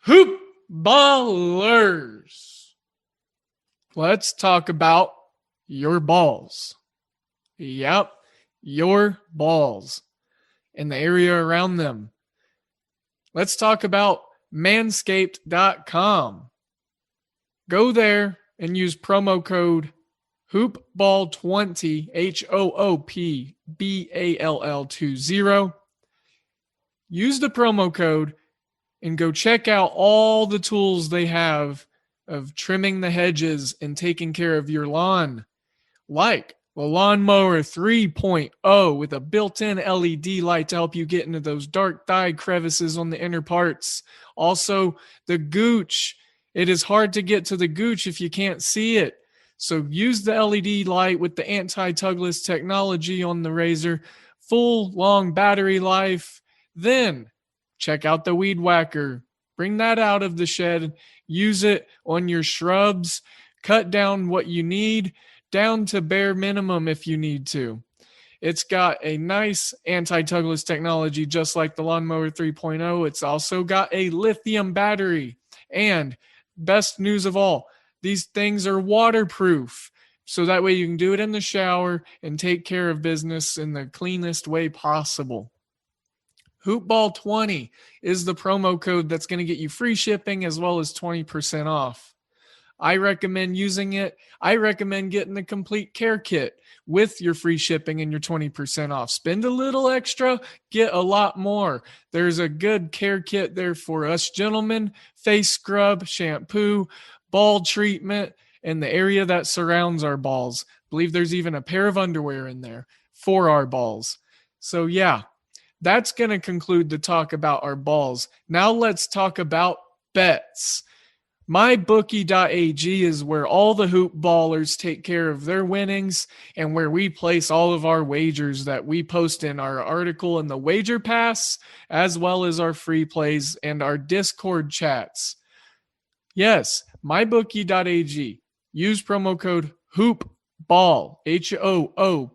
Hoop ballers. Let's talk about your balls. Yep, your balls and the area around them. Let's talk about manscaped.com. Go there and use promo code HoopBall20, HOOPBALL20. Use the promo code and go check out all the tools they have of trimming the hedges and taking care of your lawn, like the Lawnmower 3.0 with a built-in LED light to help you get into those dark dye crevices on the inner parts. Also, the Gooch. It is hard to get to the Gooch if you can't see it. So use the LED light with the anti-tugless technology on the razor, full long battery life. Then check out the Weed Whacker. Bring that out of the shed. Use it on your shrubs. Cut down what you need, down to bare minimum if you need to. It's got a nice anti-tugless technology just like the Lawnmower 3.0. It's also got a lithium battery. And best news of all, these things are waterproof. So that way you can do it in the shower and take care of business in the cleanest way possible. HoopBall20 is the promo code that's going to get you free shipping as well as 20% off. I recommend using it. I recommend getting the complete care kit with your free shipping and your 20% off. Spend a little extra, get a lot more. There's a good care kit there for us gentlemen: face scrub, shampoo, ball treatment, and the area that surrounds our balls. I believe there's even a pair of underwear in there for our balls. So yeah, that's going to conclude the talk about our balls. Now let's talk about bets. MyBookie.ag is where all the hoop ballers take care of their winnings and where we place all of our wagers that we post in our article in the Wager Pass, as well as our free plays and our Discord chats. Yes, MyBookie.ag. Use promo code HOOPBALL, HOOPBALL.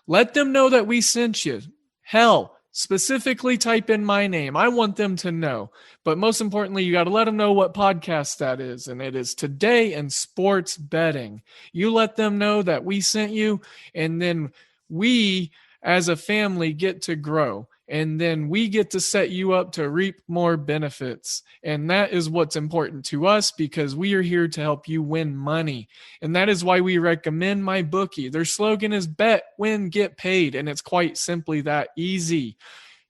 Let them know that we sent you. Hell, specifically type in my name. I want them to know. But most importantly, you got to let them know what podcast that is. And it is Today in Sports Betting. You let them know that we sent you, and then we as a family get to grow. And then we get to set you up to reap more benefits. And that is what's important to us because we are here to help you win money. And that is why we recommend MyBookie. Their slogan is bet, win, get paid. And it's quite simply that easy.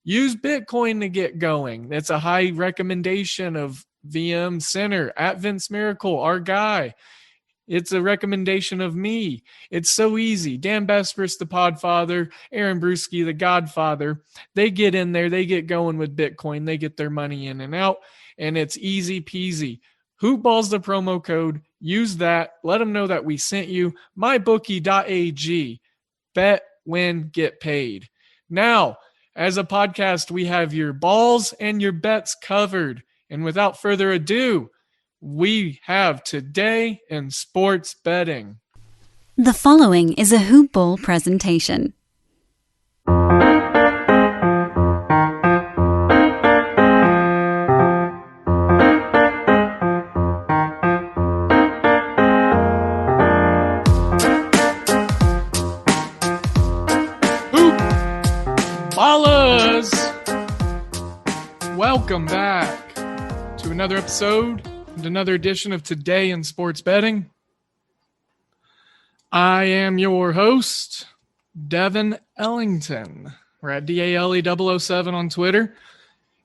Use Bitcoin to get going. That's a high recommendation of VM Center at Vince Miracle, our guy. It's a recommendation of me. It's so easy. Dan Bespris, the Podfather, Aaron Bruschi, the Godfather, they get in there, they get going with Bitcoin, they get their money in and out, and it's easy peasy. Hoopball's the promo code. Use that. Let them know that we sent you. MyBookie.ag. Bet, win, get paid. Now, as a podcast, we have your balls and your bets covered. And without further ado, we have Today in Sports Betting. The following is a Hoop Ball presentation. Hoop Ballers! Welcome back to another episode and another edition of Today in Sports Betting. I am your host, Devin Ellington. We're at DALE007 on Twitter.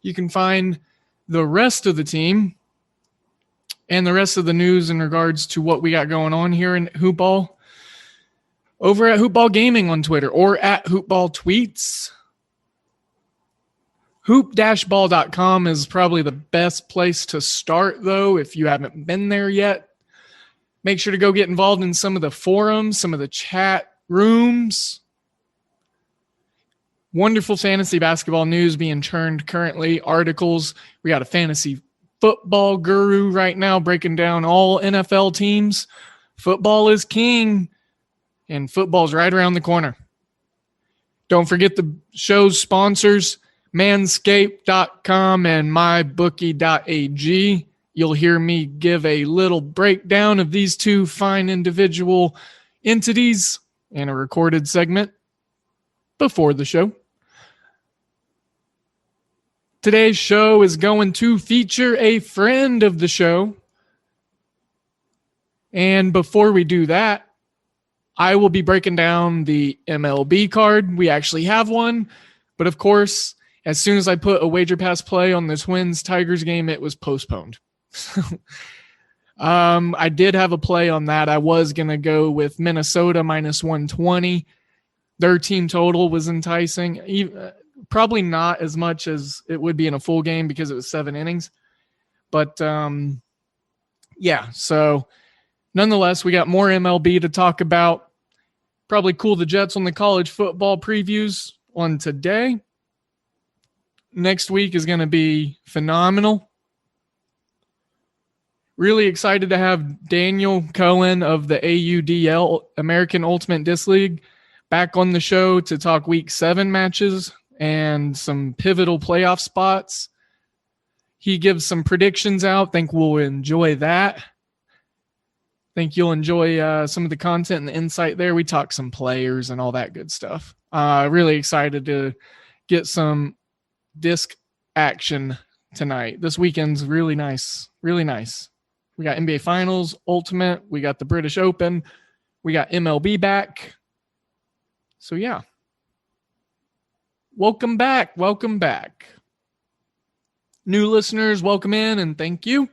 You can find the rest of the team and the rest of the news in regards to what we got going on here in Hoopball over at Hoopball Gaming on Twitter or at Hoopball Tweets. Hoop-ball.com is probably the best place to start, though, if you haven't been there yet. Make sure to go get involved in some of the forums, some of the chat rooms. Wonderful fantasy basketball news being churned currently. Articles. We got a fantasy football guru right now breaking down all NFL teams. Football is king, and football's right around the corner. Don't forget the show's sponsors. manscaped.com and mybookie.ag. You'll hear me give a little breakdown of these two fine individual entities in a recorded segment before the show. Today's show is going to feature a friend of the show. And before we do that, I will be breaking down the MLB card. We actually have one, but of course, as soon as I put a wager pass play on the Twins-Tigers game, it was postponed. I did have a play on that. I was going to go with Minnesota minus 120. Their team total was enticing. Probably not as much as it would be in a full game because it was 7 innings. But, yeah, so nonetheless, we got more MLB to talk about. Probably cool the Jets on the college football previews on today. Next week is going to be phenomenal. Really excited to have Daniel Cohen of the AUDL, American Ultimate Disc League, back on the show to talk Week 7 matches and some pivotal playoff spots. He gives some predictions out. Think we'll enjoy that. Think you'll enjoy some of the content and the insight there. We talk some players and all that good stuff. Really excited to get some disc action tonight. This weekend's really nice. Really nice. We got NBA Finals, Ultimate. We got the British Open. We got MLB back. So, yeah. Welcome back. Welcome back. New listeners, welcome in and thank you.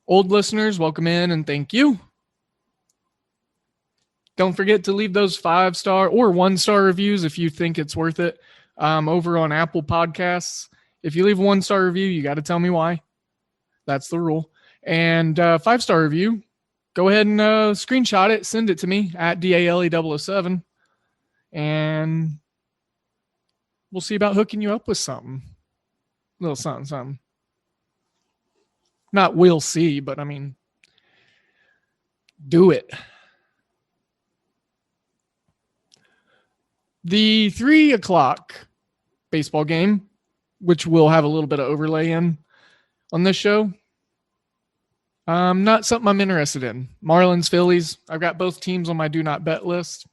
Old listeners, welcome in and thank you. Don't forget to leave those 5-star or 1-star reviews if you think it's worth it over on Apple Podcasts. If you leave a 1-star review, you got to tell me why. That's the rule. And 5-star review, go ahead and screenshot it. Send it to me at DALE007. And we'll see about hooking you up with something. A little something. Not we'll see, but I mean, do it. The 3 o'clock baseball game, which we'll have a little bit of overlay in on this show. Not something I'm interested in. Marlins, Phillies. I've got both teams on my do not bet list.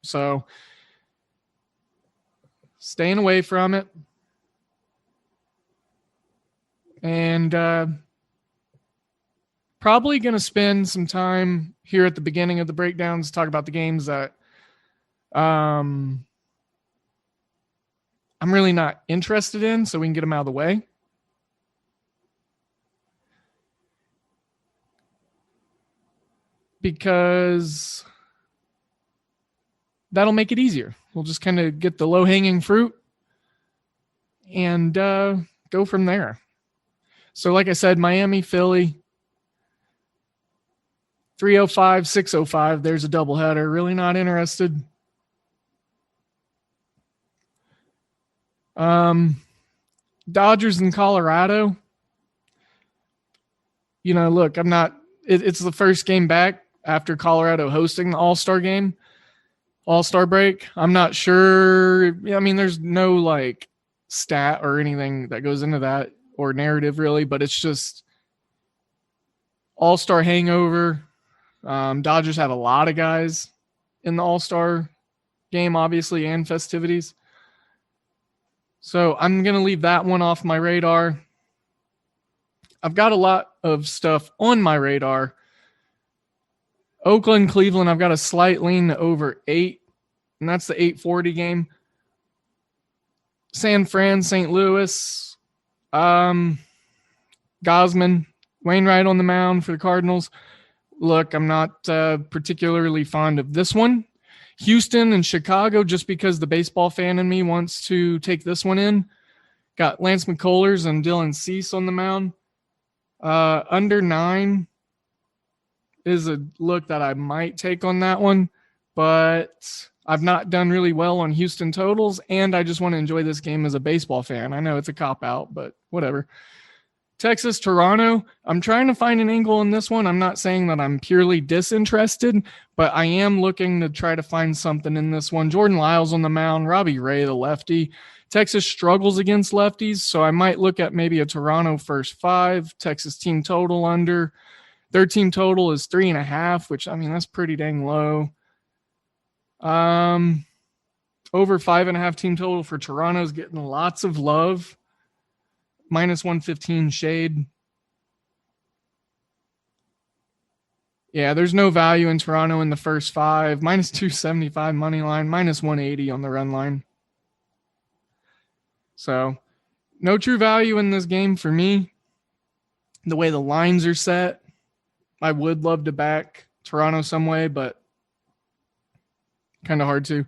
So staying away from it. And probably going to spend some time here at the beginning of the breakdowns to talk about the games that I'm really not interested in, so we can get them out of the way. Because that'll make it easier. We'll just kind of get the low-hanging fruit and go from there. So like I said, Miami, Philly, 305, 605. There's a doubleheader. Really not interested. Dodgers in Colorado. You know, look, I'm not. It's the first game back after Colorado hosting the All-Star game, All-Star break. I'm not sure. I mean, there's no like stat or anything that goes into that or narrative really, but it's just All-Star hangover. Dodgers have a lot of guys in the All-Star game, obviously, and festivities. So I'm going to leave that one off my radar. I've got a lot of stuff on my radar. Oakland, Cleveland, I've got a slight lean to over 8, and that's the 840 game. San Fran, St. Louis, Gosman, Wainwright on the mound for the Cardinals. Look, I'm not particularly fond of this one. Houston and Chicago, just because the baseball fan in me wants to take this one in. Got Lance McCullers and Dylan Cease on the mound. Under 9 is a look that I might take on that one, but I've not done really well on Houston totals, and I just want to enjoy this game as a baseball fan. I know it's a cop-out, but whatever. Texas, Toronto, I'm trying to find an angle in this one. I'm not saying that I'm purely disinterested, but I am looking to try to find something in this one. Jordan Lyles on the mound, Robbie Ray, the lefty, Texas struggles against lefties, so I might look at maybe a Toronto first 5, Texas team total under. Their team total is 3.5, which, I mean, that's pretty dang low. Over 5.5 team total for Toronto's getting lots of love. Minus 115 shade. Yeah, there's no value in Toronto in the first 5. Minus 275 money line, minus 180 on the run line. So, no true value in this game for me. The way the lines are set, I would love to back Toronto some way, but kind of hard to.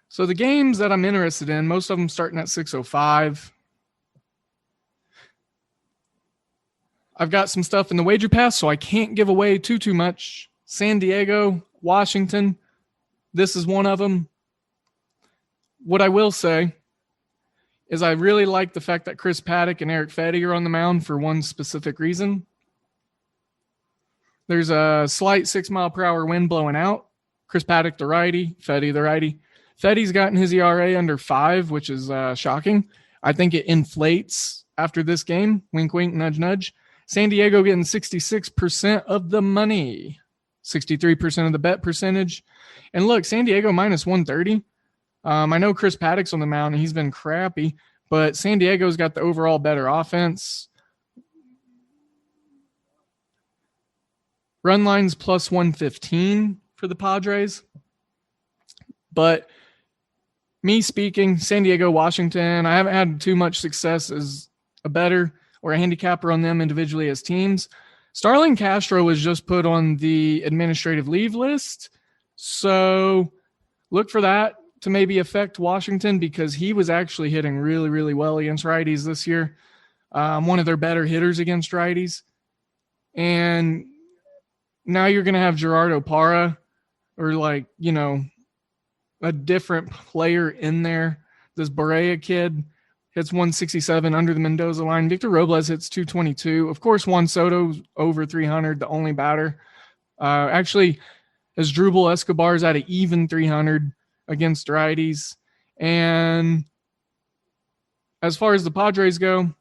So the games that I'm interested in, most of them starting at 6:05. I've got some stuff in the wager pass, so I can't give away too much. San Diego, Washington, this is one of them. What I will say is I really like the fact that Chris Paddock and Eric Fedde are on the mound for one specific reason. There's a slight 6-mile-per-hour wind blowing out. Chris Paddock, the righty, Fedde, the righty. Fedde's gotten his ERA under 5, which is shocking. I think it inflates after this game. Wink, wink, nudge, nudge. San Diego getting 66% of the money, 63% of the bet percentage. And look, San Diego minus 130. I know Chris Paddock's on the mound, and he's been crappy, but San Diego's got the overall better offense. Run lines plus 115 for the Padres. But me speaking, San Diego, Washington, I haven't had too much success as a bettor or a handicapper on them individually as teams. Starling Castro was just put on the administrative leave list. So look for that to maybe affect Washington because he was actually hitting really, really well against righties this year. One of their better hitters against righties. And now you're going to have Gerardo Parra or a different player in there. This Barea kid hits 167 under the Mendoza line. Victor Robles hits 222. Of course, Juan Soto's over 300, the only batter. Actually, as Drupal Escobar's at an even 300 against righties. And as far as the Padres go,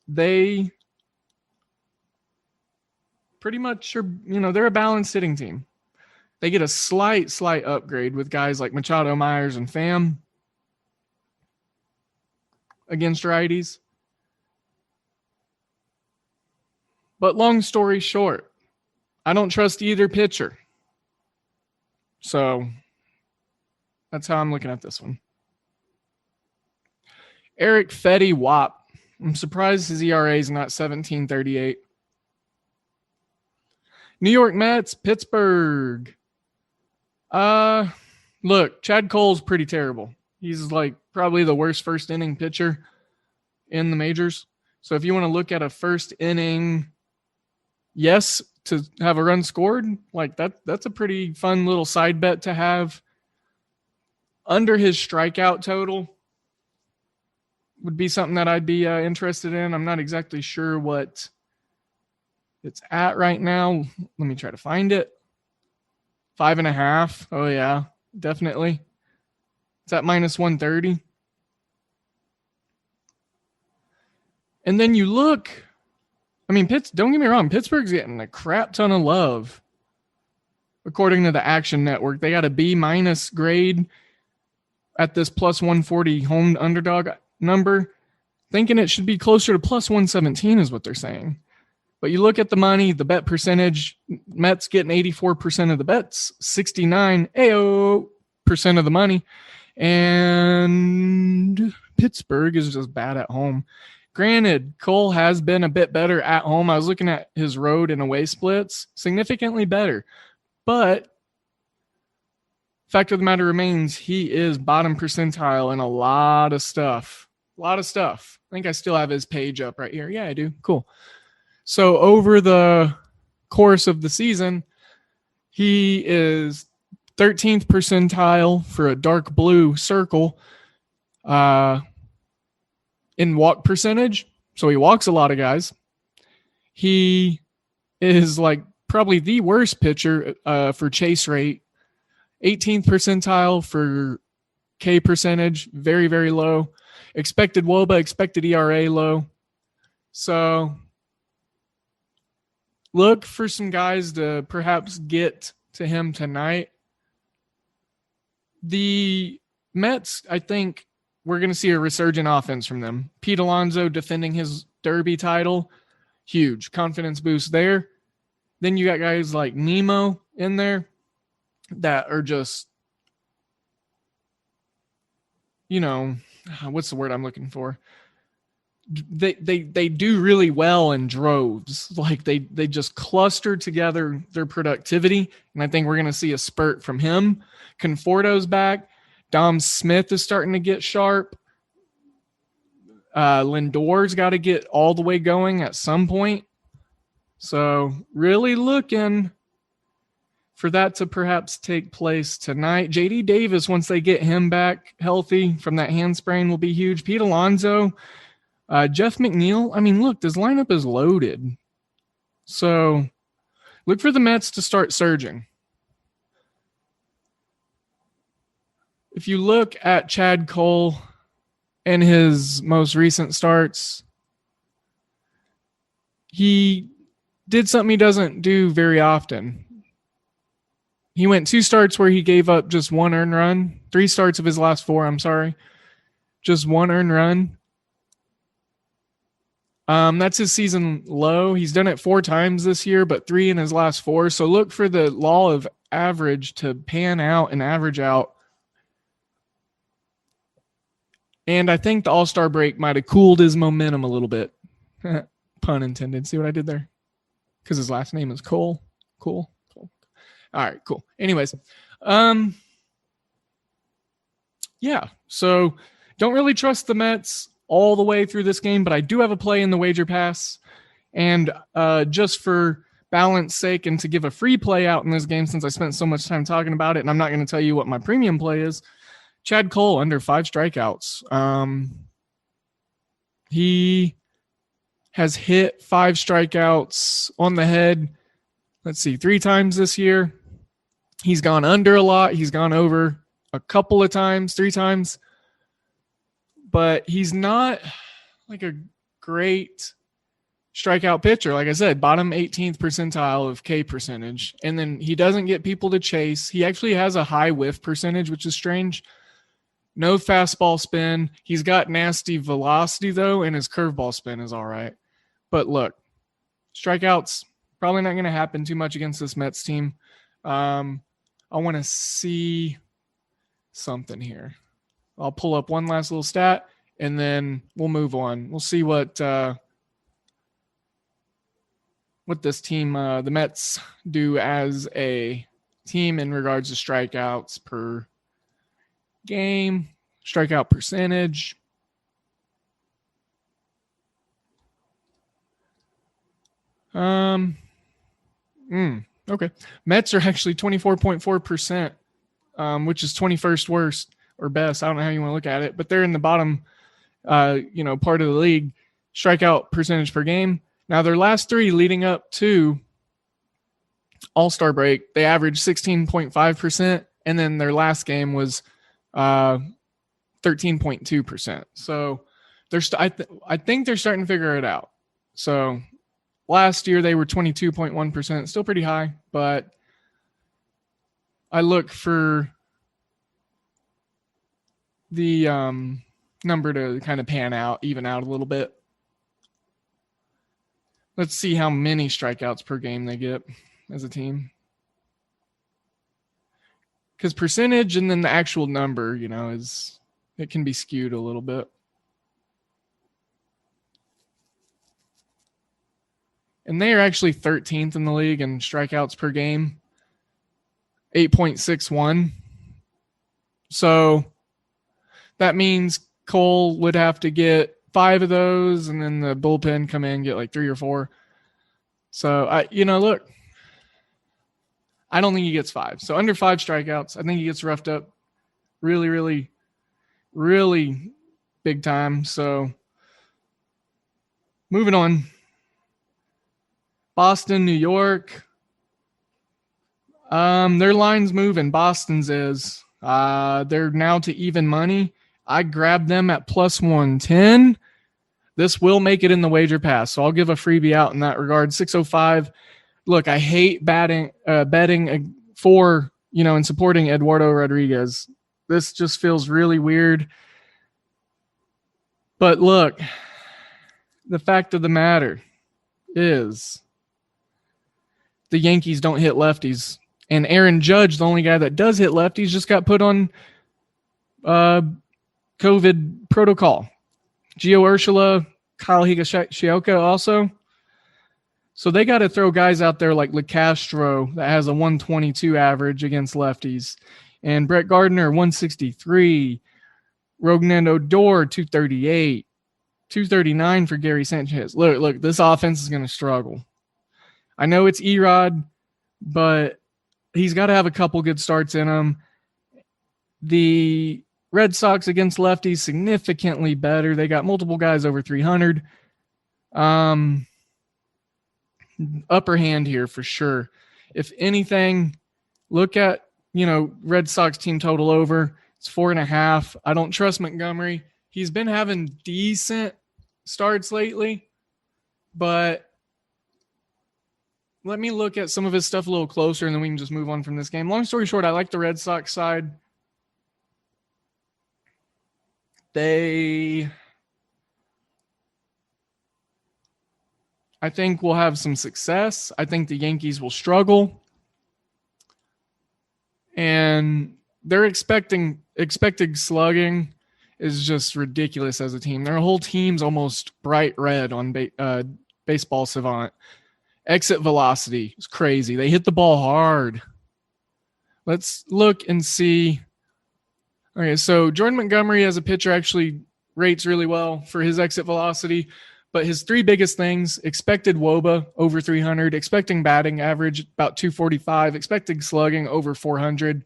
they pretty much are, they're a balanced hitting team. They get a slight upgrade with guys like Machado, Myers, and Pham against righties. But long story short, I don't trust either pitcher. So that's how I'm looking at this one. Eric Fedde WAP. I'm surprised his ERA is not 17.38. New York Mets, Pittsburgh. Look, Chad Cole's pretty terrible. He's probably the worst first inning pitcher in the majors. So if you want to look at a first inning, yes, to have a run scored, that's a pretty fun little side bet to have. Under his strikeout total would be something that I'd be interested in. I'm not exactly sure what it's at right now. Let me try to find it. 5.5. Oh yeah, definitely. It's at minus 130. And then you look, don't get me wrong, Pittsburgh's getting a crap ton of love. According to the Action Network, they got a B- grade at this plus 140 home underdog number. Thinking it should be closer to plus 117 is what they're saying. But you look at the money, the bet percentage, Mets getting 84% of the bets, 69% of the money, and Pittsburgh is just bad at home. Granted, Cole has been a bit better at home. I was looking at his road and away splits, significantly better. But fact of the matter remains, he is bottom percentile in a lot of stuff. I think I still have his page up right here. Yeah, I do. Cool. So over the course of the season, he is 13th percentile for a dark blue circle in walk percentage. So he walks a lot of guys. He is probably the worst pitcher for chase rate 18th percentile for K percentage, very, very low. Expected WOBA, expected ERA low. So look for some guys to perhaps get to him tonight. The Mets, I think we're going to see a resurgent offense from them. Pete Alonso defending his Derby title, huge confidence boost there. Then you got guys like Nemo in there that are just, what's the word I'm looking for? They do really well in droves. Like they just cluster together their productivity, and I think we're going to see a spurt from him. Conforto's back. Dom Smith is starting to get sharp. Lindor's got to get all the way going at some point. So really looking for that to perhaps take place tonight. JD Davis, once they get him back healthy from that hand sprain, will be huge. Pete Alonso, Jeff McNeil. I mean, look, this lineup is loaded. So look for the Mets to start surging. If you look at Chad Cole and his most recent starts, he did something he doesn't do very often. He went 2 starts where he gave up just 1 earned run. 3 starts of his last 4, just 1 earned run. That's his season low. He's done it 4 times this year, but 3 in his last 4. So look for the law of average to pan out and average out. And I think the All-Star break might have cooled his momentum a little bit. Pun intended. See what I did there? Because his last name is Cole. Cool. All right, cool. Anyways, yeah. So don't really trust the Mets all the way through this game, but I do have a play in the wager pass. And just for balance sake and to give a free play out in this game, since I spent so much time talking about it, and I'm not going to tell you what my premium play is, Chad Cole under 5 strikeouts. He has hit 5 strikeouts on the head. Let's see, 3 times this year. He's gone under a lot. He's gone over a couple of times, 3 times. But he's not like a great strikeout pitcher. Like I said, bottom 18th percentile of K percentage. And then he doesn't get people to chase. He actually has a high whiff percentage, which is strange. No fastball spin. He's got nasty velocity, though, and his curveball spin is all right. But look, strikeouts probably not going to happen too much against this Mets team. I want to see something here. I'll pull up one last little stat, and then we'll move on. We'll see what this team, the Mets, do as a team in regards to strikeouts per game, strikeout percentage. Okay. Mets are actually 24.4%, which is 21st worst or best. I don't know how you want to look at it, but they're in the bottom, part of the league, strikeout percentage per game. Now their last 3 leading up to All-Star break, they averaged 16.5%, and then their last game was 13.2%. So I think they're starting to figure it out. So last year they were 22.1%, still pretty high, but I look for the number to kind of pan out, even out a little bit. Let's see how many strikeouts per game they get as a team. Because percentage and then the actual number, it can be skewed a little bit. And they are actually 13th in the league in strikeouts per game, 8.61. So that means Cole would have to get 5 of those, and then the bullpen come in and get like 3 or 4. So look, I don't think he gets 5. So under 5 strikeouts, I think he gets roughed up really, really, really big time. So moving on. Boston, New York. Their line's moving. Boston's is. They're now to even money. I grabbed them at plus 110. This will make it in the wager pass, so I'll give a freebie out in that regard. 605. Look, I hate betting for, and supporting Eduardo Rodriguez. This just feels really weird. But look, the fact of the matter is the Yankees don't hit lefties. And Aaron Judge, the only guy that does hit lefties, just got put on COVID protocol. Gio Urshela, Kyle Higashioka also. So they got to throw guys out there like LeCastro that has a 122 average against lefties. And Brett Gardner, 163. Rougned Odor, 238. 239 for Gary Sanchez. Look, this offense is going to struggle. I know it's Erod, but he's got to have a couple good starts in him. The Red Sox against lefties significantly better. They got multiple guys over 300. Upper hand here for sure. If anything, look at, Red Sox team total over. It's 4.5. I don't trust Montgomery. He's been having decent starts lately, but let me look at some of his stuff a little closer, and then we can just move on from this game. Long story short, I like the Red Sox side. I think we'll have some success. I think the Yankees will struggle. And their expected slugging is just ridiculous as a team. Their whole team's almost bright red on Baseball Savant. Exit velocity is crazy. They hit the ball hard. Let's look and see. Okay, so Jordan Montgomery as a pitcher actually rates really well for his exit velocity, but his three biggest things: expected WOBA over 300, expecting batting average about 245, expected slugging over 400.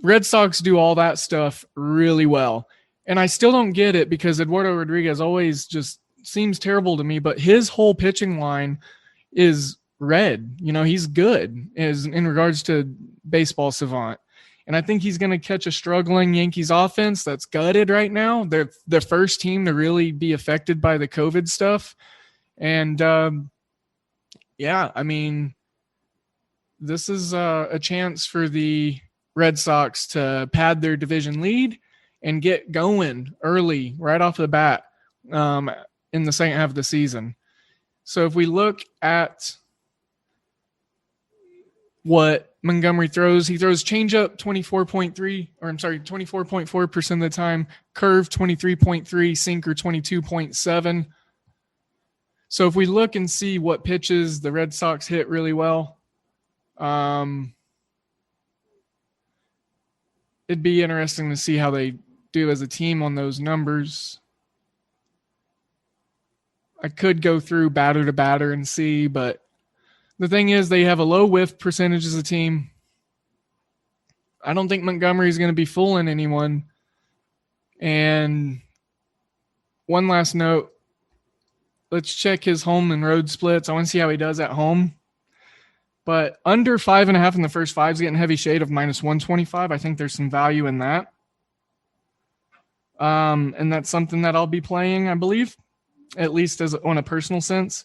Red Sox do all that stuff really well. And I still don't get it because Eduardo Rodriguez always just seems terrible to me, but his whole pitching line is red. He's good in regards to Baseball Savant. And I think he's going to catch a struggling Yankees offense that's gutted right now. They're the first team to really be affected by the COVID stuff. And, this is a chance for the Red Sox to pad their division lead and get going early, right off the bat, in the second half of the season. So if we look at what Montgomery throws, he throws changeup 24.4% of the time, curve 23.3, sinker 22.7. So if we look and see what pitches the Red Sox hit really well, it'd be interesting to see how they do as a team on those numbers. I could go through batter to batter and see, but the thing is they have a low whiff percentage as a team. I don't think Montgomery is going to be fooling anyone. And one last note, let's check his home and road splits. I want to see how he does at home. But under 5.5 in the first five is getting heavy shade of minus 125. I think there's some value in that. And that's something that I'll be playing, I believe, at least as on a personal sense.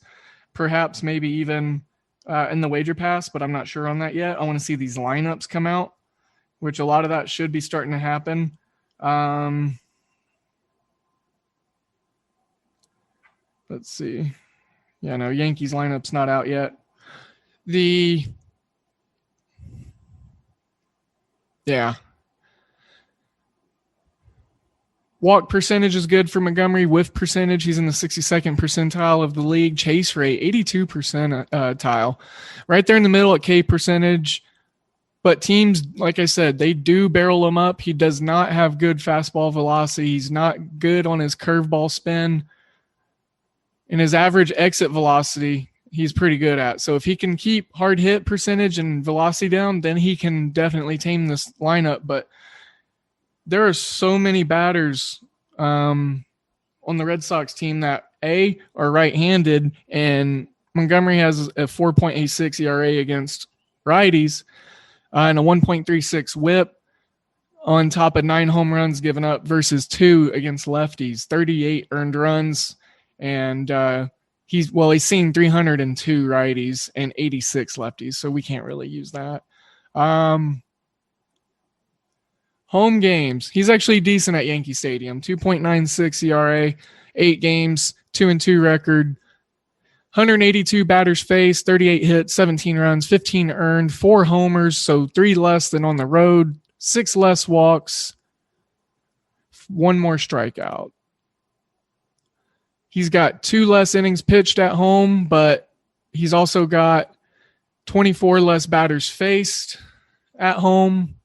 Perhaps maybe even in the wager pass, but I'm not sure on that yet. I want to see these lineups come out, which a lot of that should be starting to happen. Let's see. Yeah, no, Yankees lineup's not out yet. Walk percentage is good for Montgomery. Whiff percentage, he's in the 62nd percentile of the league. Chase rate, 82 percentile. Right there in the middle at K percentage. But teams, like I said, they do barrel him up. He does not have good fastball velocity. He's not good on his curveball spin. And his average exit velocity, he's pretty good at. So if he can keep hard hit percentage and velocity down, then he can definitely tame this lineup. But there are so many batters on the Red Sox team that are right-handed, and Montgomery has a 4.86 ERA against righties, and a 1.36 whip on top of 9 home runs given up versus 2 against lefties, 38 earned runs. And he's seen 302 righties and 86 lefties, so we can't really use that. Home games. He's actually decent at Yankee Stadium. 2.96 ERA, 8 games, 2-2 record. 182 batters faced, 38 hits, 17 runs, 15 earned, 4 homers, so 3 less than on the road, 6 less walks, 1 more strikeout. He's got 2 less innings pitched at home, but he's also got 24 less batters faced at home.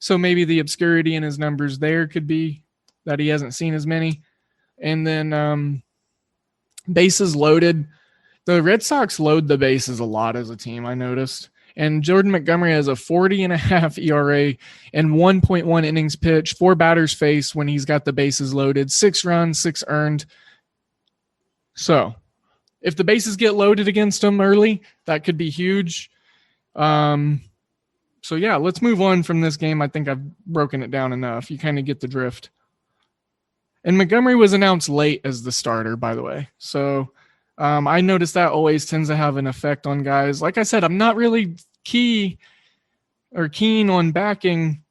So maybe the obscurity in his numbers there could be that he hasn't seen as many. And then bases loaded. The Red Sox load the bases a lot as a team, I noticed. And Jordan Montgomery has a 40.5 ERA and 1.1 innings pitched, 4 batters faced when he's got the bases loaded, 6 runs, 6 earned. So if the bases get loaded against him early, that could be huge. So yeah, let's move on from this game. I think I've broken it down enough. You kind of get the drift. And Montgomery was announced late as the starter, by the way. So I noticed that always tends to have an effect on guys. Like I said, I'm not really keen on backing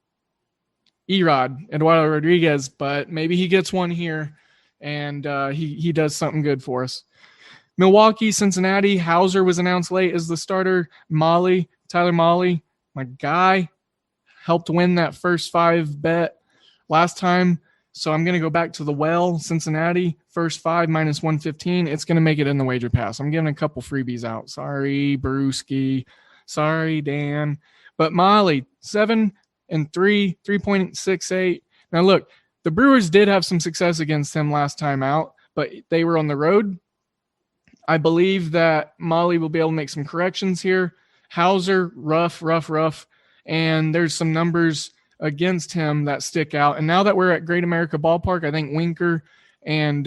Erod, Eduardo Rodriguez, but maybe he gets one here and he does something good for us. Milwaukee, Cincinnati, Hauser was announced late as the starter. Tyler Mahle, my guy, helped win that first 5 bet last time. So I'm going to go back to the well. Cincinnati, first 5 minus 115. It's going to make it in the wager pass. I'm giving a couple freebies out. Sorry, Brewski. Sorry, Dan. But Mahle, 7-3, 3.68. Now look, the Brewers did have some success against him last time out, but they were on the road. I believe that Mahle will be able to make some corrections here. Hauser, rough. And there's some numbers against him that stick out. And now that we're at Great America Ballpark, I think Winker and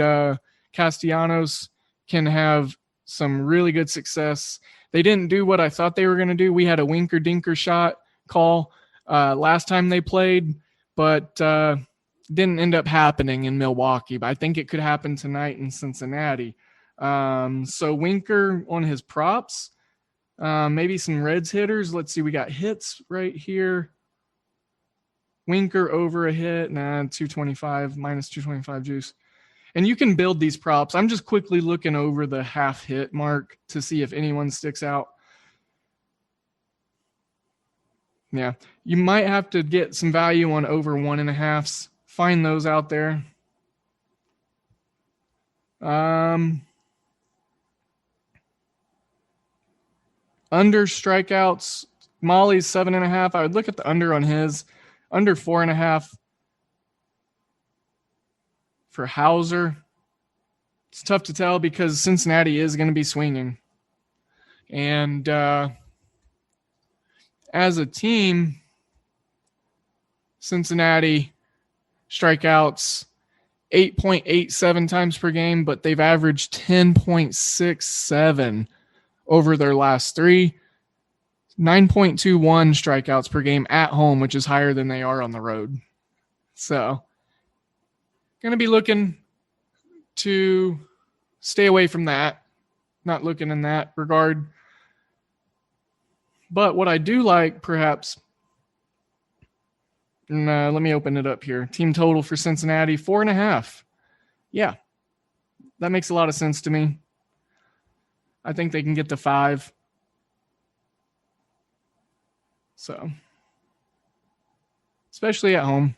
Castellanos can have some really good success. They didn't do what I thought they were going to do. We had a Winker-Dinker shot call last time they played, but didn't end up happening in Milwaukee. But I think it could happen tonight in Cincinnati. So Winker on his props, maybe some Reds hitters. Let's see, we got hits right here. Winker over a hit, 225, minus 225 juice. And you can build these props. I'm just quickly looking over the half hit mark to see if anyone sticks out. Yeah, you might have to get some value on over 1.5s. Find those out there. Under strikeouts, Mahle's 7.5. I would look at the under on his. Under 4.5 for Hauser. It's tough to tell because Cincinnati is going to be swinging. And as a team, Cincinnati strikeouts 8.87 times per game, but they've averaged 10.67 over their last 3. 9.21 strikeouts per game at home, which is higher than they are on the road. So, going to be looking to stay away from that. Not looking in that regard. But what I do like, perhaps, let me open it up here. Team total for Cincinnati, 4.5. Yeah, that makes a lot of sense to me. I think they can get to 5. So, especially at home.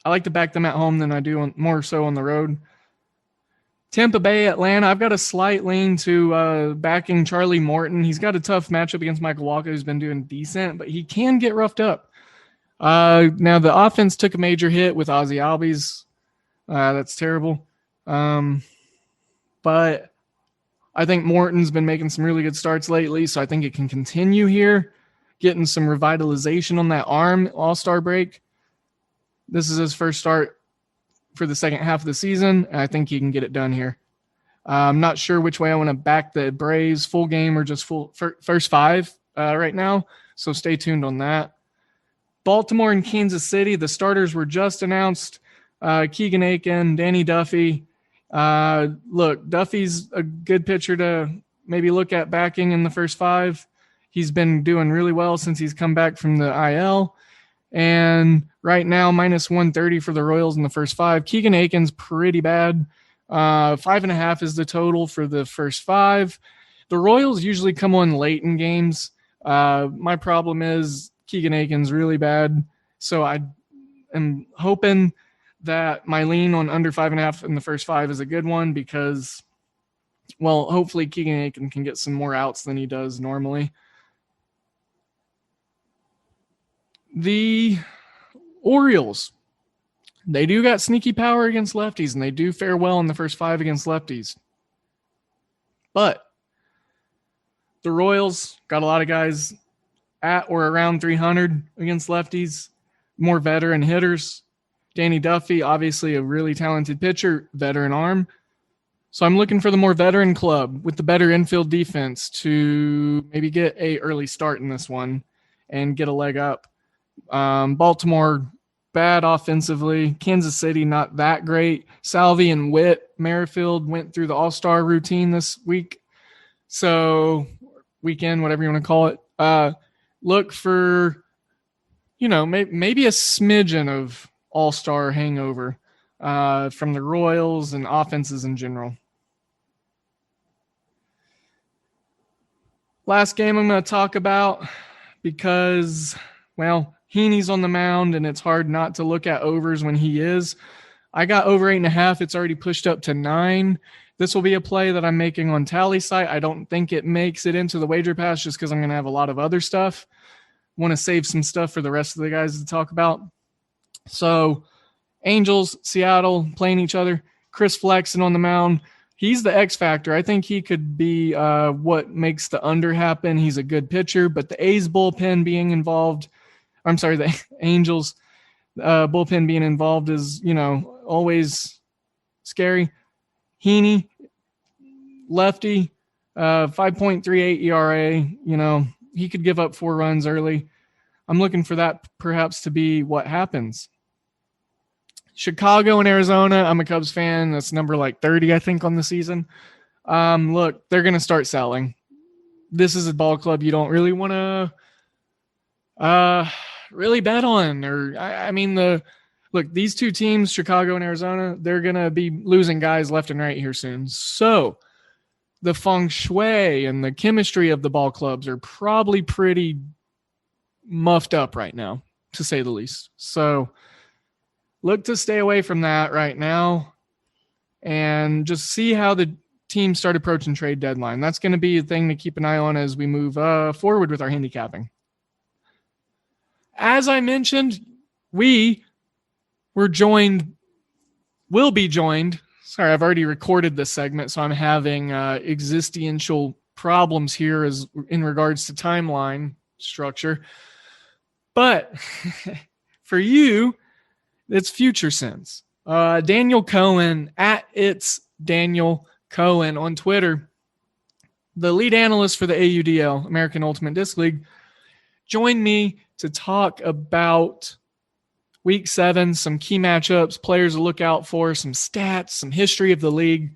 I like to back them at home than I do more so on the road. Tampa Bay, Atlanta. I've got a slight lean to backing Charlie Morton. He's got a tough matchup against Michael Walker, who's been doing decent, but he can get roughed up. Now, the offense took a major hit with Ozzie Albies. That's terrible. But I think Morton's been making some really good starts lately, so I think it can continue here. Getting some revitalization on that arm all-star break. This is his first start for the second half of the season, and I think he can get it done here. I'm not sure which way I want to back the Braves, full game or just full first 5. right now, so stay tuned on that. Baltimore and Kansas City, the starters were just announced. Keegan Aiken, Danny Duffy. Look, Duffy's a good pitcher to maybe look at backing in the first 5. He's been doing really well since he's come back from the IL. And right now, minus 130 for the Royals in the first 5. Keegan Aiken's pretty bad. 5.5 is the total for the first 5. The Royals usually come on late in games. My problem is Keegan Aiken's really bad. So I am hoping that my lean on under 5.5 in the first 5 is a good one because, well, hopefully Keegan Aiken can get some more outs than he does normally. The Orioles, they do got sneaky power against lefties, and they do fare well in the first 5 against lefties. But the Royals got a lot of guys at or around 300 against lefties, more veteran hitters. Danny Duffy, obviously a really talented pitcher, veteran arm. So I'm looking for the more veteran club with the better infield defense to maybe get a early start in this one and get a leg up. Baltimore, bad offensively. Kansas City, not that great. Salvi and Merrifield went through the all-star routine this week. So weekend, whatever you want to call it. Look for, maybe a smidgen of all-star hangover from the Royals and offenses in general. Last game I'm going to talk about because, Heaney's on the mound and it's hard not to look at overs when he is. I got over 8.5. It's already pushed up to 9. This will be a play that I'm making on Tally site. I don't think it makes it into the wager pass just because I'm going to have a lot of other stuff. Want to save some stuff for the rest of the guys to talk about. So Angels, Seattle playing each other. Chris Flexen on the mound. He's the X factor. I think he could be what makes the under happen. He's a good pitcher, but the A's bullpen being involved, the Angels bullpen being involved is, always scary. Heaney, lefty, 5.38 ERA. He could give up 4 runs early. I'm looking for that perhaps to be what happens. Chicago and Arizona, I'm a Cubs fan. That's number 30, I think, on the season. Look, they're going to start selling. This is a ball club you don't really want to really bet on. Look, these two teams, Chicago and Arizona, they're going to be losing guys left and right here soon. So the feng shui and the chemistry of the ball clubs are probably pretty muffed up right now, to say the least. So look to stay away from that right now and just see how the teams start approaching trade deadline. That's going to be a thing to keep an eye on as we move forward with our handicapping. As I mentioned, will be joined. Sorry, I've already recorded this segment, so I'm having existential problems here as in regards to timeline structure. But for you, it's future sense. Daniel Cohen at It's Daniel Cohen on Twitter, the lead analyst for the AUDL, American Ultimate Disc League, joined me to talk about Week 7, some key matchups, players to look out for, some stats, some history of the league.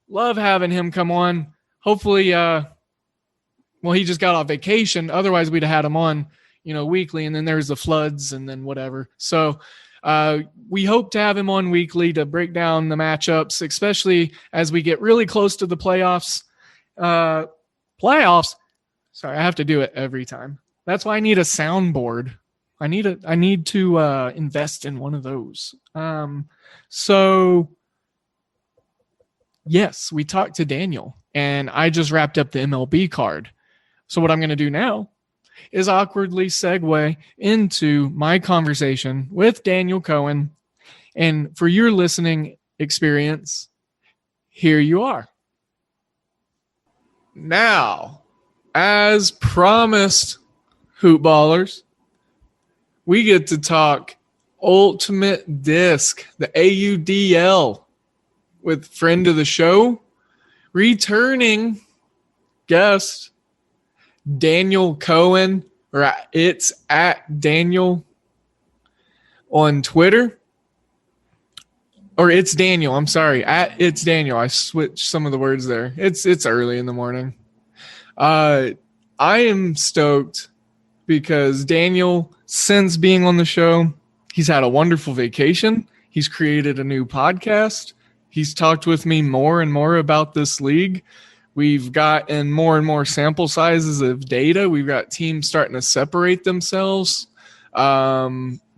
Love having him come on. Hopefully, he just got off vacation. Otherwise, we'd have had him on, weekly, and then there's the floods and then whatever. So we hope to have him on weekly to break down the matchups, especially as we get really close to the playoffs. Sorry, I have to do it every time. That's why I need a soundboard. I need to invest in one of those. So yes, we talked to Daniel, and I just wrapped up the MLB card. So what I'm going to do now is awkwardly segue into my conversation with Daniel Cohen. And for your listening experience, here you are. Now, as promised, Hoopballers, we get to talk Ultimate Disc, the AUDL, with friend of the show, returning guest, Daniel Cohen, or it's at Daniel on Twitter. Or it's Daniel. I'm sorry. At it's Daniel. I switched some of the words there. It's early in the morning. I am stoked because Daniel, since being on the show, he's had a wonderful vacation. He's created a new podcast. He's talked with me more and more about this league. We've gotten more and more sample sizes of data. We've got teams starting to separate themselves.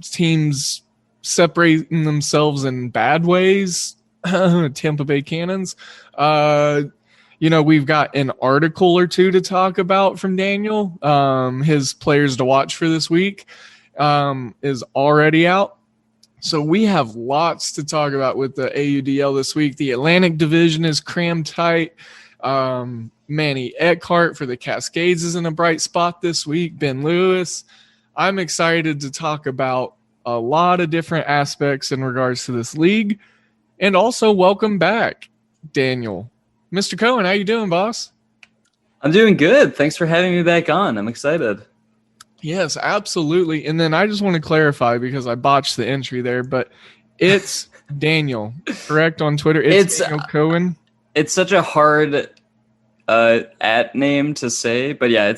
Teams separating themselves in bad ways. Tampa Bay Cannons. We've got an article or two to talk about from Daniel. His players to watch for this week is already out. So we have lots to talk about with the AUDL this week. The Atlantic Division is crammed tight. Manny Eckhart for the Cascades is in a bright spot this week. Ben Lewis. I'm excited to talk about a lot of different aspects in regards to this league. And also welcome back, Daniel. Mr. Cohen, how you doing, boss? I'm doing good. Thanks for having me back on. I'm excited. Yes, absolutely. And then I just want to clarify because I botched the entry there, but it's Daniel, correct, on Twitter? It's Daniel Cohen. It's such a hard at name to say, but yeah,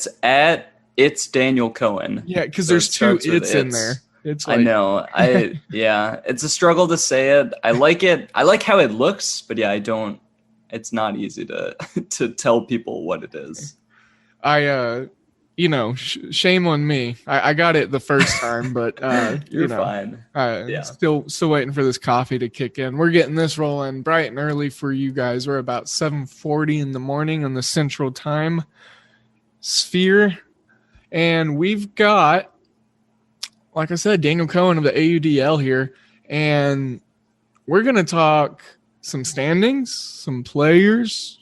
it's Daniel Cohen. Yeah, because there's two it's in there. It's like, I know. It's a struggle to say it. I like it. I like how it looks, but yeah, it's not easy to to tell people what it is. Shame on me. I got it the first time, but you're fine. Still waiting for this coffee to kick in. We're getting this rolling bright and early for you guys. We're about 7:40 in the morning on the Central Time sphere, and we've got, like I said, Daniel Cohen of the AUDL here, and we're gonna talk some standings, some players,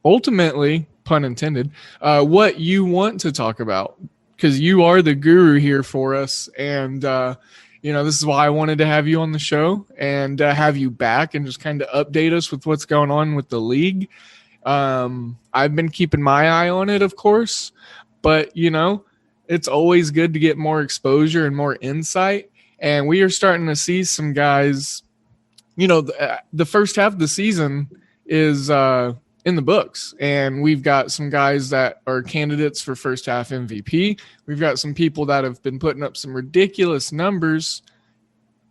ultimately, pun intended, what you want to talk about, because you are the guru here for us. And, this is why I wanted to have you on the show and have you back and just kind of update us with what's going on with the league. I've been keeping my eye on it, of course, but, it's always good to get more exposure and more insight. And we are starting to see some guys, the first half of the season is in the books, and we've got some guys that are candidates for first half MVP. We've got some people that have been putting up some ridiculous numbers,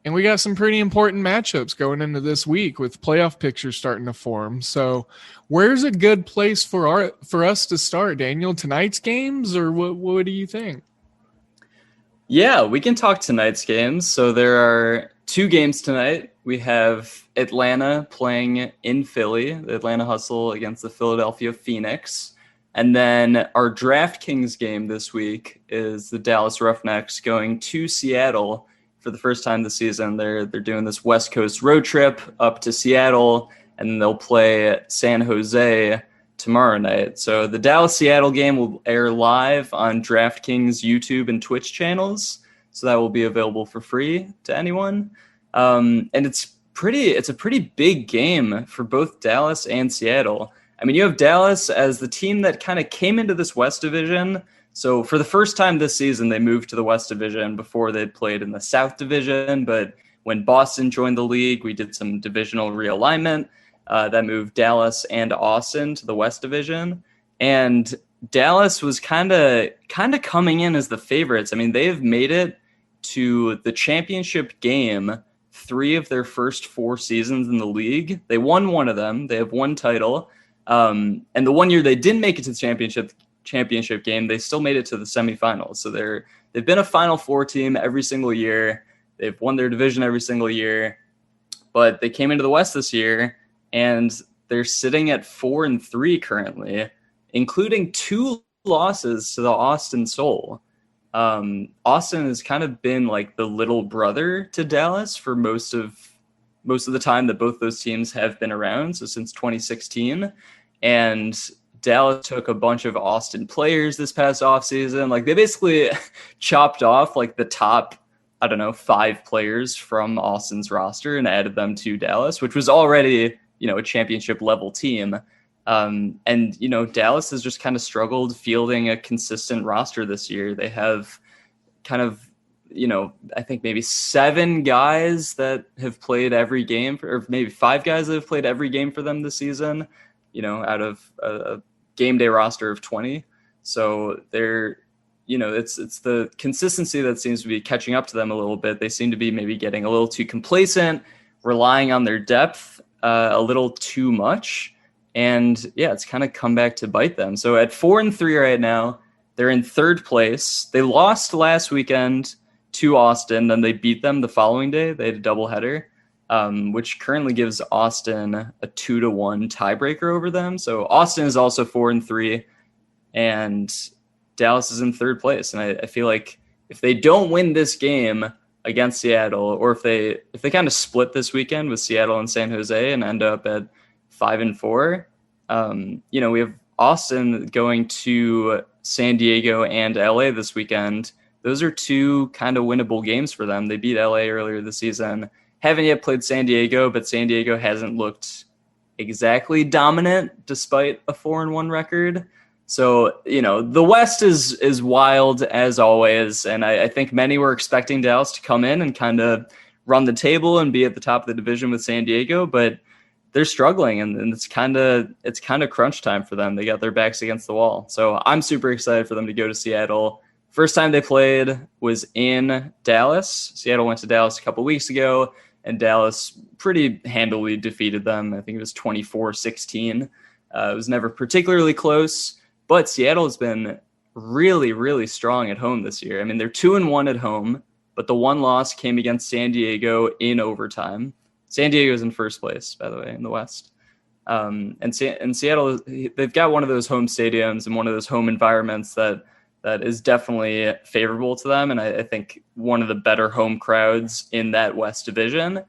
and we got some pretty important matchups going into this week with playoff pictures starting to form. So where's a good place for us to start, Daniel? Tonight's games, or what do you think? Yeah, we can talk tonight's games. So there are 2 games tonight. We have Atlanta playing in Philly, the Atlanta Hustle against the Philadelphia Phoenix. And then our DraftKings game this week is the Dallas Roughnecks going to Seattle for the first time this season. They're doing this West Coast road trip up to Seattle, and then they'll play San Jose tomorrow night. So the Dallas-Seattle game will air live on DraftKings YouTube and Twitch channels. So that will be available for free to anyone. And it's a pretty big game for both Dallas and Seattle. I mean, you have Dallas as the team that kind of came into this West Division. So for the first time this season, they moved to the West Division. Before they'd played in the South Division. But when Boston joined the league, we did some divisional realignment that moved Dallas and Austin to the West Division. And Dallas was kind of coming in as the favorites. I mean, they have made it to the championship game 3 of their first 4 seasons in the league. They won one of them. They have 1 title. And the one year they didn't make it to the championship game, they still made it to the semifinals. So they've been a Final Four team every single year. They've won their division every single year. But they came into the West this year, and they're sitting at 4-3 currently, including 2 losses to the Austin Soul. Austin has kind of been like the little brother to Dallas for most of the time that both those teams have been around. So since 2016, and Dallas took a bunch of Austin players this past offseason. Like, they basically chopped off like the top, 5 players from Austin's roster and added them to Dallas, which was already, a championship level team. And, Dallas has just kind of struggled fielding a consistent roster this year. They have kind of, I think maybe 7 guys that have played every game, or maybe 5 guys that have played every game for them this season, out of a game day roster of 20. So they're, it's the consistency that seems to be catching up to them a little bit. They seem to be maybe getting a little too complacent, relying on their depth a little too much. And yeah, it's kind of come back to bite them. So at 4-3 right now, they're in 3rd place. They lost last weekend to Austin, then they beat them the following day. They had a doubleheader, which currently gives Austin a 2-1 tiebreaker over them. So Austin is also 4-3, and Dallas is in 3rd place. And I feel like if they don't win this game against Seattle, or if they kind of split this weekend with Seattle and San Jose and end up at 5-4, we have Austin going to San Diego and LA this weekend. Those are 2 kind of winnable games for them. They beat LA earlier this season. Haven't yet played San Diego, but San Diego hasn't looked exactly dominant despite a 4-1 record. So, the West is wild as always. And I think many were expecting Dallas to come in and kind of run the table and be at the top of the division with San Diego, but they're struggling, and it's kind of crunch time for them. They got their backs against the wall. So I'm super excited for them to go to Seattle. First time they played was in Dallas. Seattle went to Dallas a couple weeks ago, and Dallas pretty handily defeated them. I think it was 24-16. It was never particularly close, but Seattle has been really, really strong at home this year. I mean, they're 2-1 at home, but the one loss came against San Diego in overtime. San Diego's in 1st place, by the way, in the West. And Seattle, they've got one of those home stadiums and one of those home environments that is definitely favorable to them. And I think one of the better home crowds in that West division.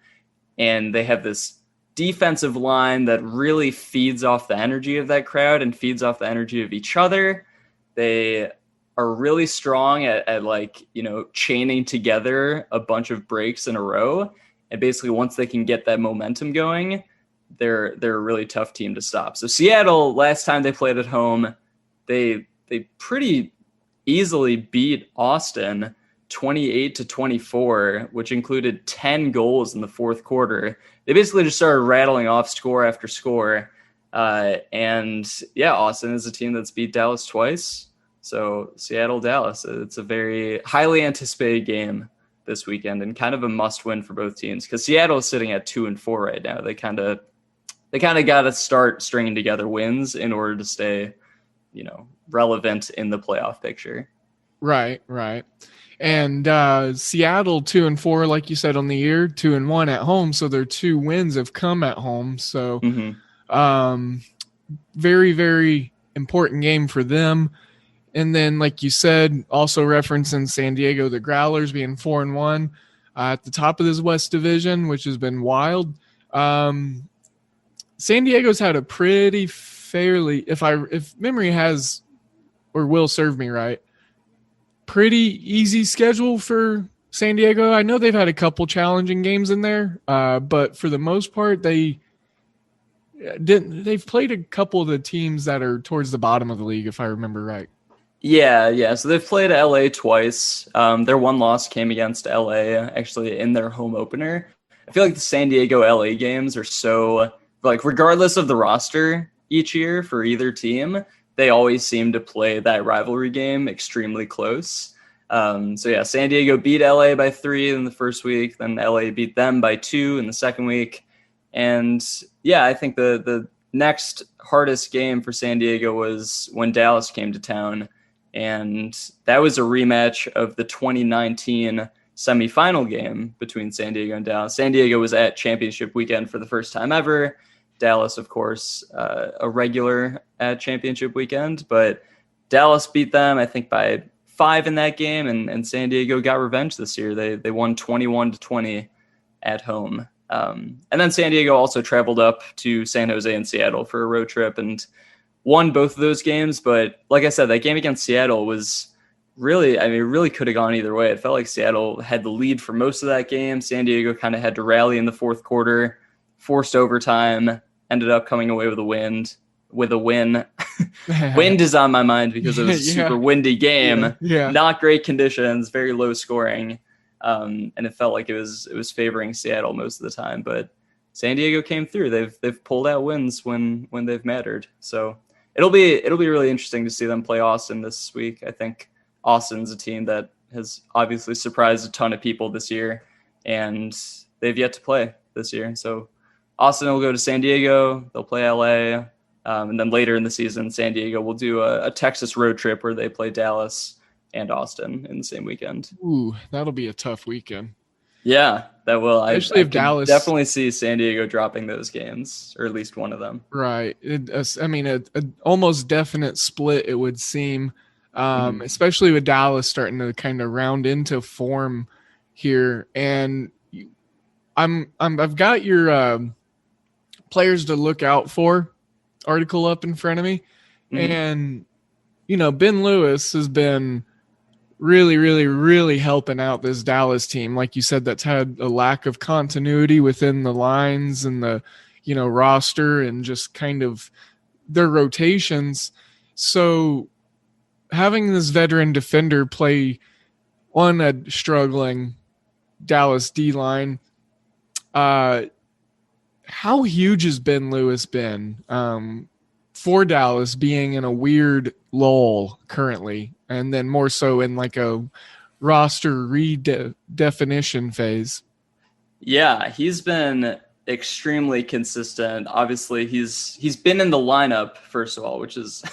And they have this defensive line that really feeds off the energy of that crowd and feeds off the energy of each other. They are really strong at chaining together a bunch of breaks in a row. And basically, once they can get that momentum going, they're a really tough team to stop. So Seattle, last time they played at home, they pretty easily beat Austin 28-24, which included 10 goals in the 4th quarter. They basically just started rattling off score after score. And yeah, Austin is a team that's beat Dallas twice. So Seattle, Dallas, it's a very highly anticipated game this weekend, and kind of a must-win for both teams, because Seattle is sitting at 2-4 right now. They kind of got to start stringing together wins in order to stay, relevant in the playoff picture. Right. And Seattle 2-4, like you said, on the year, 2-1 at home. So their 2 wins have come at home. So very, very important game for them. And then, like you said, also referencing San Diego, the Growlers being 4-1 at the top of this West Division, which has been wild. San Diego's had a pretty fairly, if memory has or will serve me right, pretty easy schedule for San Diego. I know they've had a couple challenging games in there, but for the most part, they've played a couple of the teams that are towards the bottom of the league, if I remember right. Yeah. So they've played LA twice. Their one loss came against LA, actually, in their home opener. I feel like the San Diego LA games are so, regardless of the roster each year for either team, they always seem to play that rivalry game extremely close. So yeah, San Diego beat LA by 3 in the first week. Then LA beat them by 2 in the second week. And yeah, I think the next hardest game for San Diego was when Dallas came to town. And that was a rematch of the 2019 semifinal game between San Diego and Dallas. San Diego was at championship weekend for the first time ever. Dallas, of course, a regular at championship weekend. But Dallas beat them, I think, by 5 in that game. And San Diego got revenge this year. They won 21-20 at home. And then San Diego also traveled up to San Jose and Seattle for a road trip and won both of those games. But like I said, that game against Seattle was really could have gone either way. It felt like Seattle had the lead for most of that game. San Diego kind of had to rally in the fourth quarter, forced overtime, ended up coming away with a win. with a win. Wind is on my mind because it was a super windy game. Yeah. Not great conditions, very low scoring. And it felt like it was favoring Seattle most of the time, but San Diego came through. They've pulled out wins when they've mattered. So it'll be really interesting to see them play Austin this week. I think Austin's a team that has obviously surprised a ton of people this year, and they've yet to play this year. So Austin will go to San Diego. They'll play LA. And then later in the season, San Diego will do a Texas road trip where they play Dallas and Austin in the same weekend. Ooh, that'll be a tough weekend. Yeah, that will. Especially if Dallas, definitely see San Diego dropping those games, or at least one of them. Right. A almost definite split, it would seem, especially with Dallas starting to kind of round into form here. And I've got your players to look out for article up in front of me. And, Ben Lewis has been really, really, really helping out this Dallas team. Like you said, that's had a lack of continuity within the lines and the, roster and just kind of their rotations. So having this veteran defender play on a struggling Dallas D-line, how huge has Ben Lewis been for Dallas being in a weird lull currently, and then more so in like a roster redefinition phase? Yeah, he's been extremely consistent. Obviously, he's been in the lineup, first of all, which is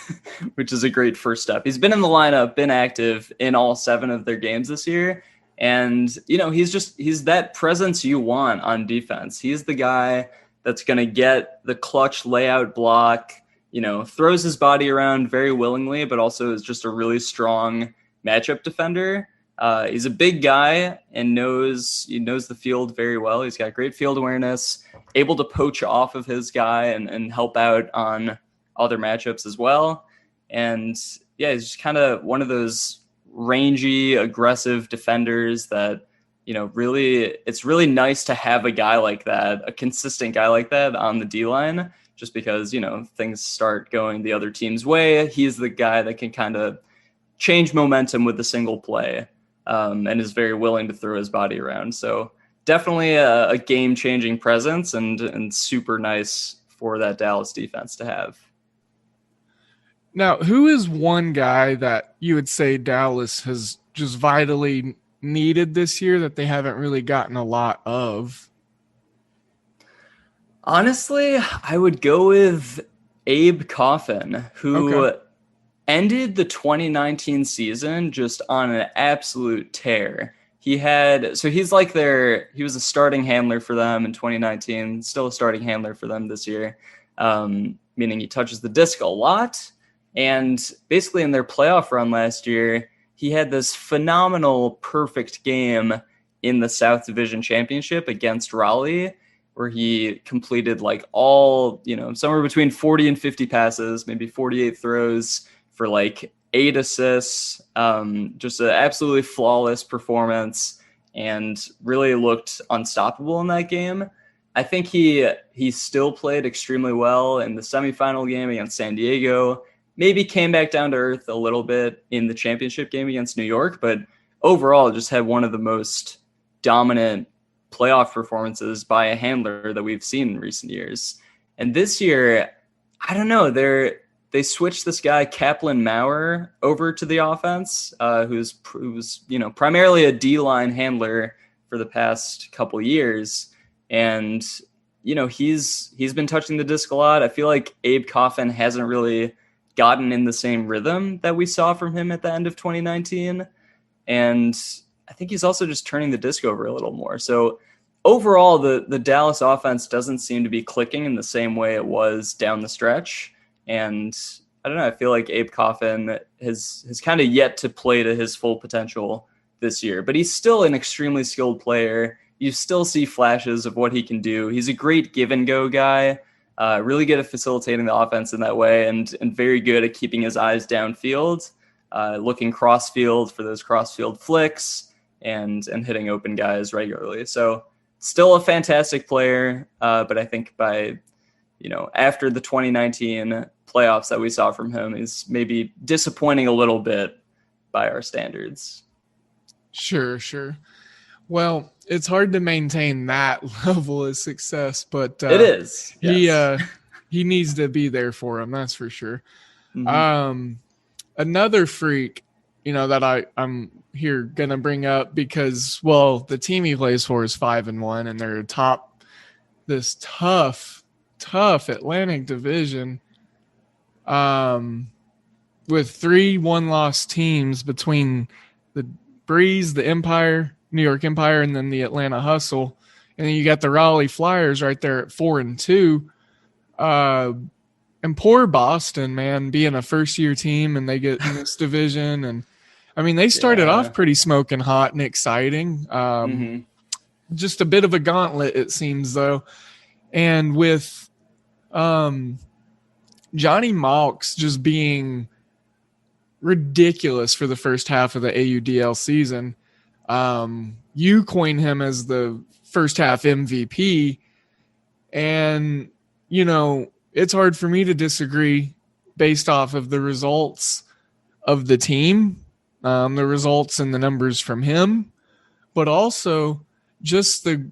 a great first step. He's been in the lineup, been active in all 7 of their games this year. And, he's that presence you want on defense. He's the guy that's going to get the clutch layout block, throws his body around very willingly, but also is just a really strong matchup defender. He's a big guy and knows the field very well. He's got great field awareness, able to poach off of his guy and help out on other matchups as well. And yeah, he's just kind of one of those rangy, aggressive defenders that, it's really nice to have a guy like that, a consistent guy like that on the D-line, just because, things start going the other team's way. He's the guy that can kind of change momentum with a single play, and is very willing to throw his body around. So definitely a game-changing presence and super nice for that Dallas defense to have. Now, who is one guy that you would say Dallas has just vitally needed this year that they haven't really gotten a lot of? Honestly, I would go with Abe Coffin, who ended the 2019 season just on an absolute tear. He was a starting handler for them in 2019, still a starting handler for them this year, meaning he touches the disc a lot. And basically in their playoff run last year, he had this phenomenal perfect game in the South Division Championship against Raleigh, where he completed somewhere between 40 and 50 passes, maybe 48 throws for 8 assists, just an absolutely flawless performance, and really looked unstoppable in that game. I think he still played extremely well in the semifinal game against San Diego, maybe came back down to earth a little bit in the championship game against New York, but overall just had one of the most dominant playoff performances by a handler that we've seen in recent years. And this year, I don't know, they switched this guy Kaplan Maurer over to the offense, who's primarily a D-line handler for the past couple years, and he's been touching the disc a lot. I feel like Abe Coffin hasn't really gotten in the same rhythm that we saw from him at the end of 2019, and I think he's also just turning the disc over a little more. So overall, the Dallas offense doesn't seem to be clicking in the same way it was down the stretch. And I don't know, I feel like Abe Coffin has kind of yet to play to his full potential this year, but he's still an extremely skilled player. You still see flashes of what he can do. He's a great give and go guy, really good at facilitating the offense in that way, and very good at keeping his eyes downfield, looking crossfield for those crossfield flicks and hitting open guys regularly. So still a fantastic player, but I think by after the 2019 playoffs that we saw from him. He's maybe disappointing a little bit by our standards. Sure. Well, it's hard to maintain that level of success, but it is. Yes. He needs to be there for him. That's for sure. Mm-hmm. Another freak, that I'm here gonna bring up because, well, the team he plays for is 5-1, and they're atop this tough Atlantic division, with 3 1-loss teams between the Breeze, the New York Empire, and then the Atlanta Hustle, and then you got the Raleigh Flyers right there at 4-2. And poor Boston, man, being a first-year team, and they get in this division. And, I mean, they started off pretty smoking hot and exciting. Just a bit of a gauntlet, it seems, though. And with Johnny Malks just being ridiculous for the first half of the AUDL season, you coin him as the first half MVP. And, it's hard for me to disagree based off of the results of the team, the results and the numbers from him, but also just the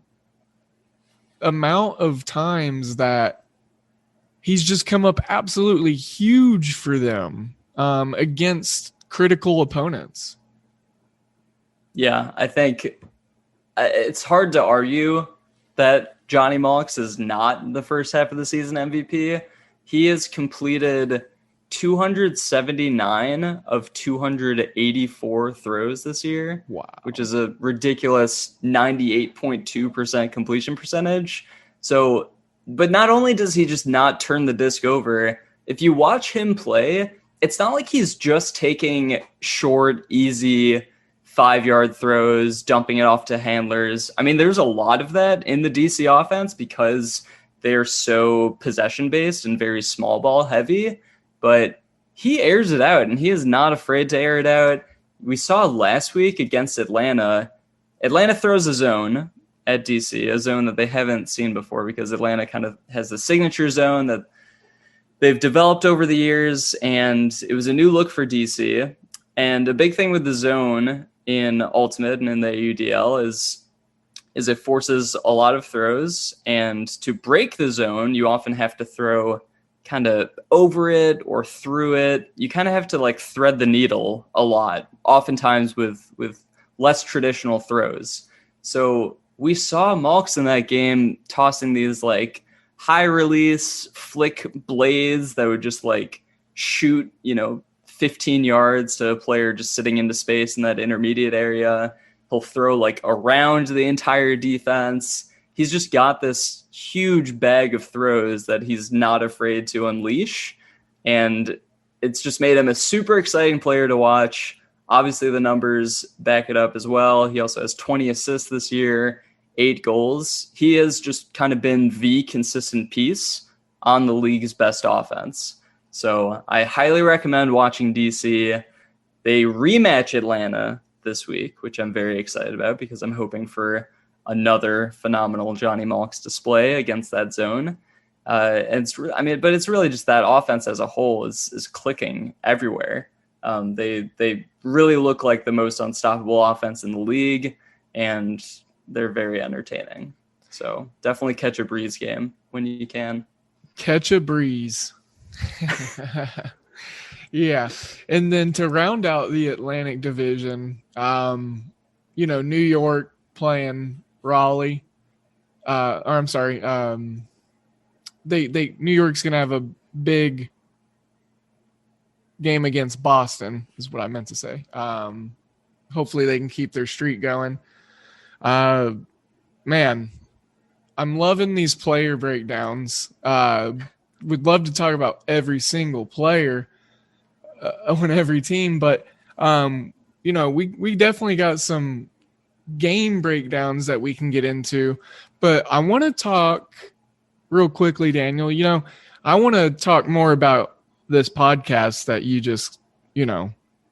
amount of times that he's just come up absolutely huge for them against critical opponents. Yeah, I think it's hard to argue that Johnny Malks is not the first half of the season MVP. He has completed 279 of 284 throws this year. Wow. Which is a ridiculous 98.2% completion percentage. So, but not only does he just not turn the disc over, if you watch him play, it's not like he's just taking short, easy 5-yard throws, dumping it off to handlers. I mean, there's a lot of that in the DC offense because they're so possession-based and very small ball heavy, but he airs it out, and he is not afraid to air it out. We saw last week against Atlanta. Atlanta throws a zone at DC, a zone that they haven't seen before because Atlanta kind of has a signature zone that they've developed over the years, and it was a new look for DC. And a big thing with the zone in Ultimate and in the UDL is it forces a lot of throws, and to break the zone, you often have to throw kind of over it or through it. You kind of have to like thread the needle a lot, oftentimes with less traditional throws. So we saw Malks in that game tossing these like high release flick blades that would just like shoot, 15 yards to a player just sitting into space in that intermediate area. He'll throw like around the entire defense. He's just got this huge bag of throws that he's not afraid to unleash. And it's just made him a super exciting player to watch. Obviously, the numbers back it up as well. He also has 20 assists this year, 8 goals. He has just kind of been the consistent piece on the league's best offense. So I highly recommend watching DC. They rematch Atlanta this week, which I'm very excited about because I'm hoping for another phenomenal Johnny Malks display against that zone. And but it's really just that offense as a whole is clicking everywhere. They really look like the most unstoppable offense in the league, and they're very entertaining. So definitely catch a breeze game when you can. Catch a breeze. Yeah. And then to round out the Atlantic division, New York playing Raleigh. New York's gonna have a big game against Boston, is what I meant to say. Hopefully they can keep their streak going. Man, I'm loving these player breakdowns. Would love to talk about every single player on every team, but we definitely got some game breakdowns that we can get into. But I want to talk real quickly, Daniel. I want to talk more about this podcast that you just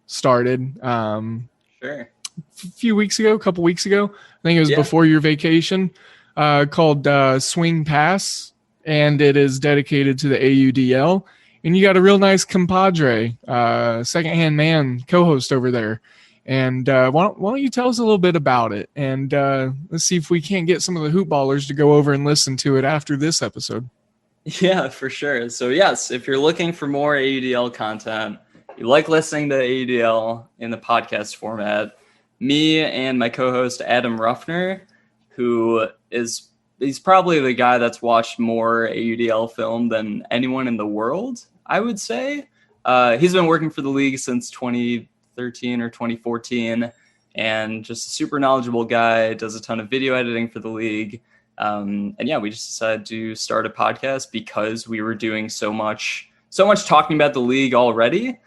started. Sure. A couple weeks ago. I think it was before your vacation. Called Swing Pass, and it is dedicated to the AUDL. and you got a real nice compadre, secondhand man co-host over there. And why don't you tell us a little bit about it? And let's see if we can't get some of the hoop ballers to go over and listen to it after this episode. Yeah, for sure. So yes, if you're looking for more AUDL content, you like listening to AUDL in the podcast format, me and my co-host Adam Ruffner, he's probably the guy that's watched more AUDL film than anyone in the world, I would say. He's been working for the league since 2013 or 2014, and just a super knowledgeable guy, does a ton of video editing for the league. And yeah, we just decided to start a podcast because we were doing so much talking about the league already.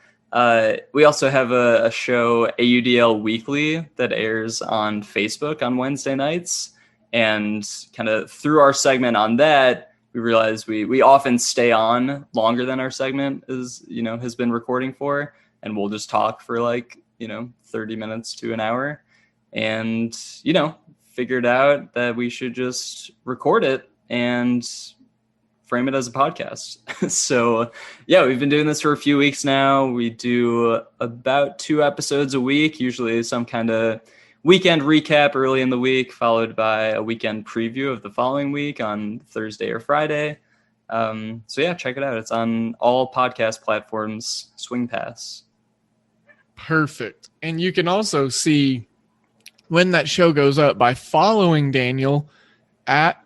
We also have a show, AUDL Weekly, that airs on Facebook on Wednesday nights. And kind of through our segment on that, we realized we often stay on longer than our segment has been recording for. And we'll just talk for 30 minutes to an hour. And, figured out that we should just record it and frame it as a podcast. So yeah, we've been doing this for a few weeks now. We do about 2 episodes a week, usually some kind of weekend recap early in the week, followed by a weekend preview of the following week on Thursday or Friday. So yeah, check it out. It's on all podcast platforms, Swing Pass. Perfect. And you can also see when that show goes up by following Daniel at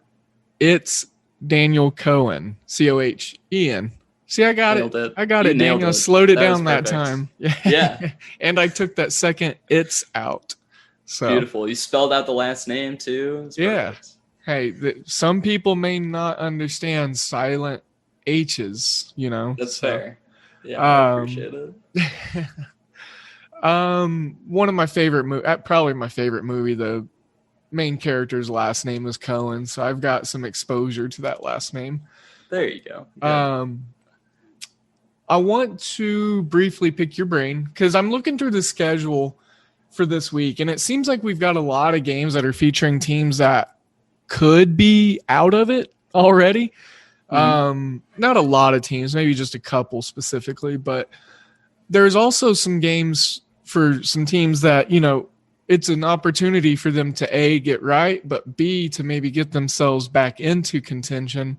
It's Daniel Cohen, Cohen. See, I got it. I got it. Daniel slowed it down that time. Yeah. And I took that second "it's" out. So beautiful. You spelled out the last name too. Yeah. Hey, some people may not understand silent H's. That's fair. Yeah, I appreciate it. One of my favorite probably my favorite movie, the main character's last name is Cohen, so I've got some exposure to that last name. There you go. Yeah. I want to briefly pick your brain because I'm looking through the schedule for this week, and it seems like we've got a lot of games that are featuring teams that could be out of it already. Mm-hmm. Not a lot of teams, maybe just a couple specifically, but there's also some games for some teams that, it's an opportunity for them to A, get right, but B, to maybe get themselves back into contention.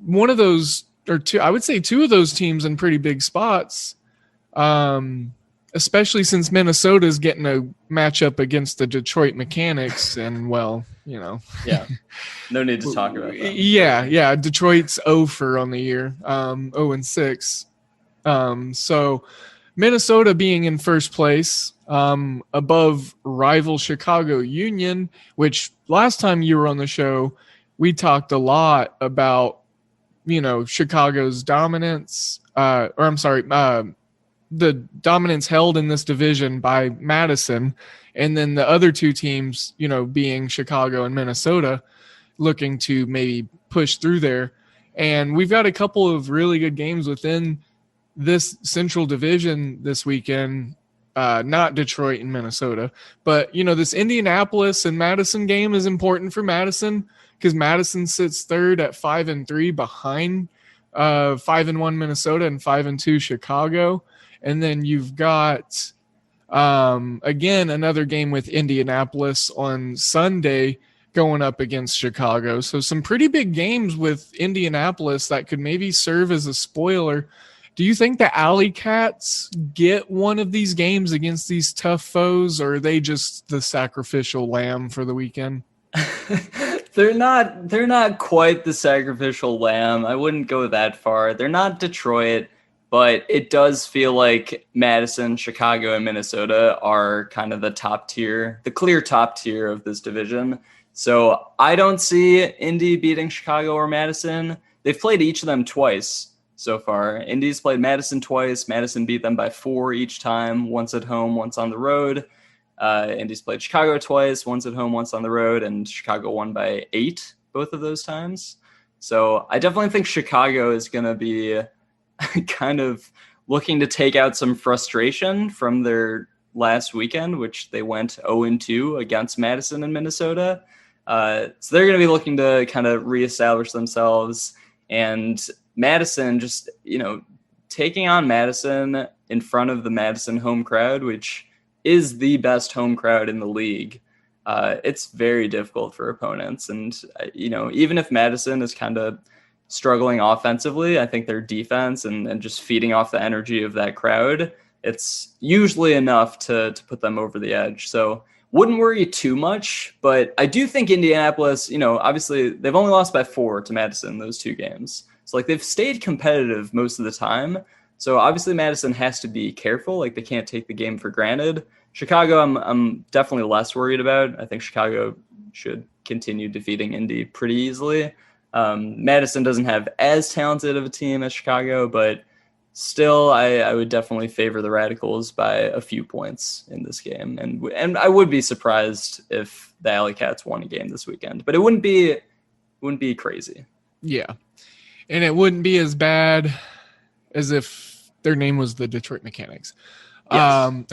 One of those, or two, I would say 2 of those teams in pretty big spots, especially since Minnesota is getting a matchup against the Detroit Mechanics. And, yeah, no need to talk about that. Yeah. Detroit's 0 on the year, 0-6. So Minnesota being in first place, above rival Chicago Union, which last time you were on the show, we talked a lot about, Chicago's dominance, the dominance held in this division by Madison. And then the other 2 teams, being Chicago and Minnesota, looking to maybe push through there. And we've got a couple of really good games within this Central Division this weekend, not Detroit and Minnesota, but this Indianapolis and Madison game is important for Madison because Madison sits 3rd at 5-3 behind 5-1 Minnesota and 5-2 Chicago. And then you've got, again, another game with Indianapolis on Sunday going up against Chicago. So some pretty big games with Indianapolis that could maybe serve as a spoiler. Do you think the Alley Cats get one of these games against these tough foes, or are they just the sacrificial lamb for the weekend? They're not quite the sacrificial lamb. I wouldn't go that far. They're not Detroit, but it does feel like Madison, Chicago, and Minnesota are kind of the top tier, the clear top tier of this division. So I don't see Indy beating Chicago or Madison. They've played each of them twice so far. Indy's played Madison twice. Madison beat them by 4 each time, once at home, once on the road. Indy's played Chicago twice, once at home, once on the road, and Chicago won by 8 both of those times. So I definitely think Chicago is going to be kind of looking to take out some frustration from their last weekend, which they went 0-2 against Madison and Minnesota. So they're going to be looking to kind of reestablish themselves. And Madison, just, taking on Madison in front of the Madison home crowd, which is the best home crowd in the league, it's very difficult for opponents. And, even if Madison is kind of struggling offensively, I think their defense and just feeding off the energy of that crowd, it's usually enough to put them over the edge. So wouldn't worry too much, but I do think Indianapolis, obviously they've only lost by 4 to Madison those 2 games. So they've stayed competitive most of the time. So obviously Madison has to be careful. They can't take the game for granted. Chicago, I'm definitely less worried about. I think Chicago should continue defeating Indy pretty easily. Madison doesn't have as talented of a team as Chicago, but still, I would definitely favor the Radicals by a few points in this game. And I would be surprised if the Alley Cats won a game this weekend, but it wouldn't be crazy. Yeah. And it wouldn't be as bad as if their name was the Detroit Mechanics. Yes.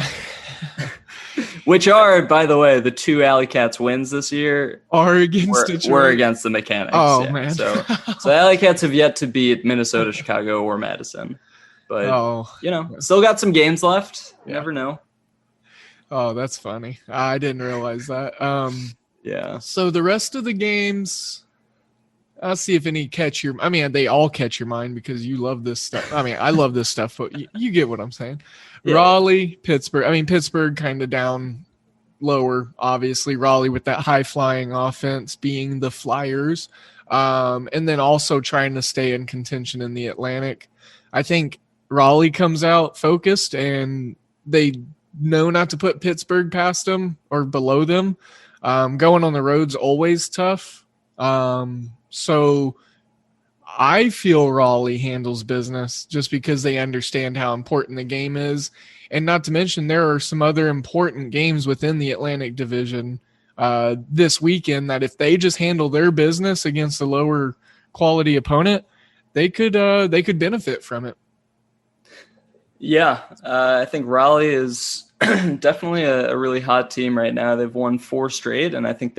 Which are, by the way, the 2 Alley Cats wins this year are against Detroit. Were against the Mechanics. Oh, man. So the Alley Cats have yet to beat Minnesota, Chicago, or Madison. But, still got some games left. You never know. Oh, that's funny. I didn't realize that. Yeah. So the rest of the games, I'll see if any they all catch your mind because you love this stuff. I love this stuff, but you get what I'm saying. Yeah. Raleigh, Pittsburgh. Pittsburgh kind of down lower, obviously. Raleigh with that high-flying offense being the Flyers. And then also trying to stay in contention in the Atlantic. I think Raleigh comes out focused and they know not to put Pittsburgh past them or below them. Going on the road's always tough. So I feel Raleigh handles business just because they understand how important the game is. And not to mention, there are some other important games within the Atlantic Division this weekend that if they just handle their business against a lower quality opponent, they could benefit from it. Yeah, I think Raleigh is definitely a really hot team right now. They've won 4 straight, and I think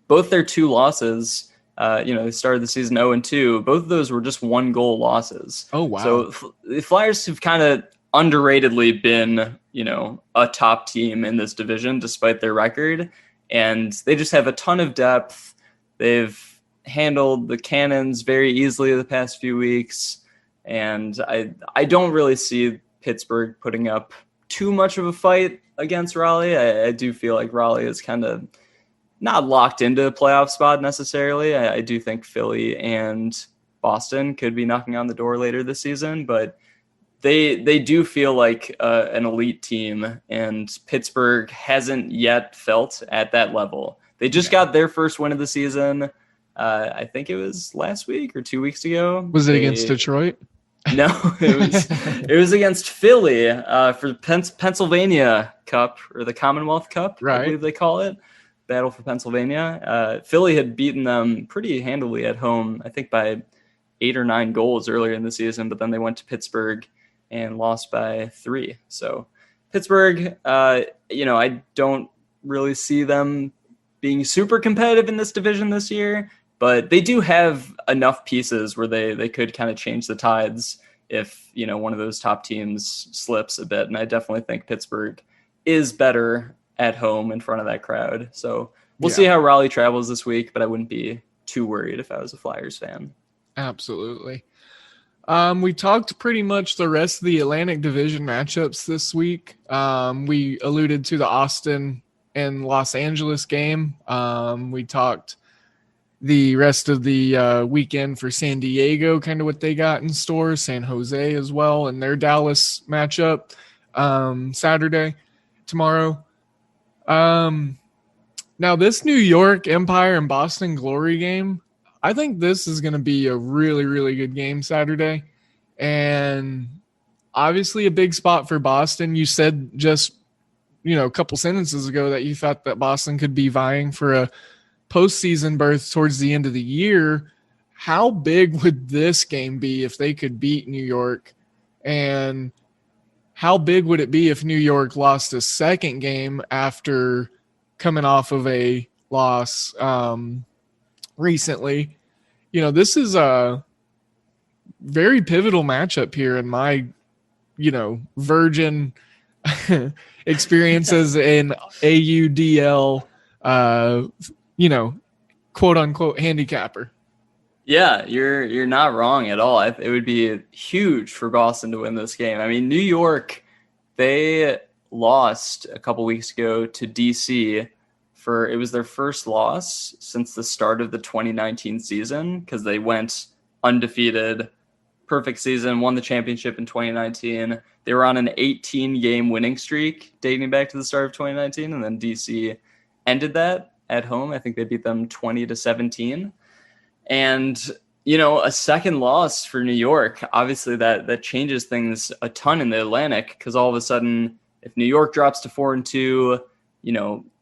both their 2 losses, they started the season 0-2. Both of those were just 1-goal losses. Oh, wow. So the Flyers have kind of underratedly been, a top team in this division despite their record. And they just have a ton of depth. They've handled the Cannons very easily the past few weeks. And I don't really see Pittsburgh putting up too much of a fight against Raleigh. I do feel like Raleigh is kind of not locked into a playoff spot necessarily. I do think Philly and Boston could be knocking on the door later this season, but they do feel like an elite team, and Pittsburgh hasn't yet felt at that level. They just got their first win of the season. I think it was last week or 2 weeks ago. Was it against Detroit? No, it was against Philly for Pennsylvania Cup, or the Commonwealth Cup, right. I believe they call it. Battle for Pennsylvania. Philly had beaten them pretty handily at home, I think by 8 or 9 goals earlier in the season, but then they went to Pittsburgh and lost by 3. So Pittsburgh, I don't really see them being super competitive in this division this year, but they do have enough pieces where they could kind of change the tides if, one of those top teams slips a bit. And I definitely think Pittsburgh is better at home in front of that crowd. So we'll see how Raleigh travels this week, but I wouldn't be too worried if I was a Flyers fan. Absolutely. We talked pretty much the rest of the Atlantic Division matchups this week. We alluded to the Austin and Los Angeles game. We talked the rest of the weekend for San Diego, kind of what they got in store, San Jose as well, and their Dallas matchup Saturday, tomorrow. Now this New York Empire and Boston Glory game, I think this is going to be a really, really good game Saturday. And obviously a big spot for Boston. You said just, a couple sentences ago that you thought that Boston could be vying for a postseason berth towards the end of the year. How big would this game be if they could beat New York? And how big would it be if New York lost a second game after coming off of a loss recently? This is very pivotal matchup here in my, virgin experiences in AUDL, quote unquote handicapper. Yeah, you're not wrong at all. It would be huge for Boston to win this game. I mean, New York, they lost a couple weeks ago to DC it was their first loss since the start of the 2019 season, because they went undefeated, perfect season, won the championship in 2019. They were on an 18-game winning streak dating back to the start of 2019, and then DC ended that at home. I think they beat them 20-17. And, a second loss for New York, obviously that changes things a ton in the Atlantic, because all of a sudden, if New York drops to 4-2,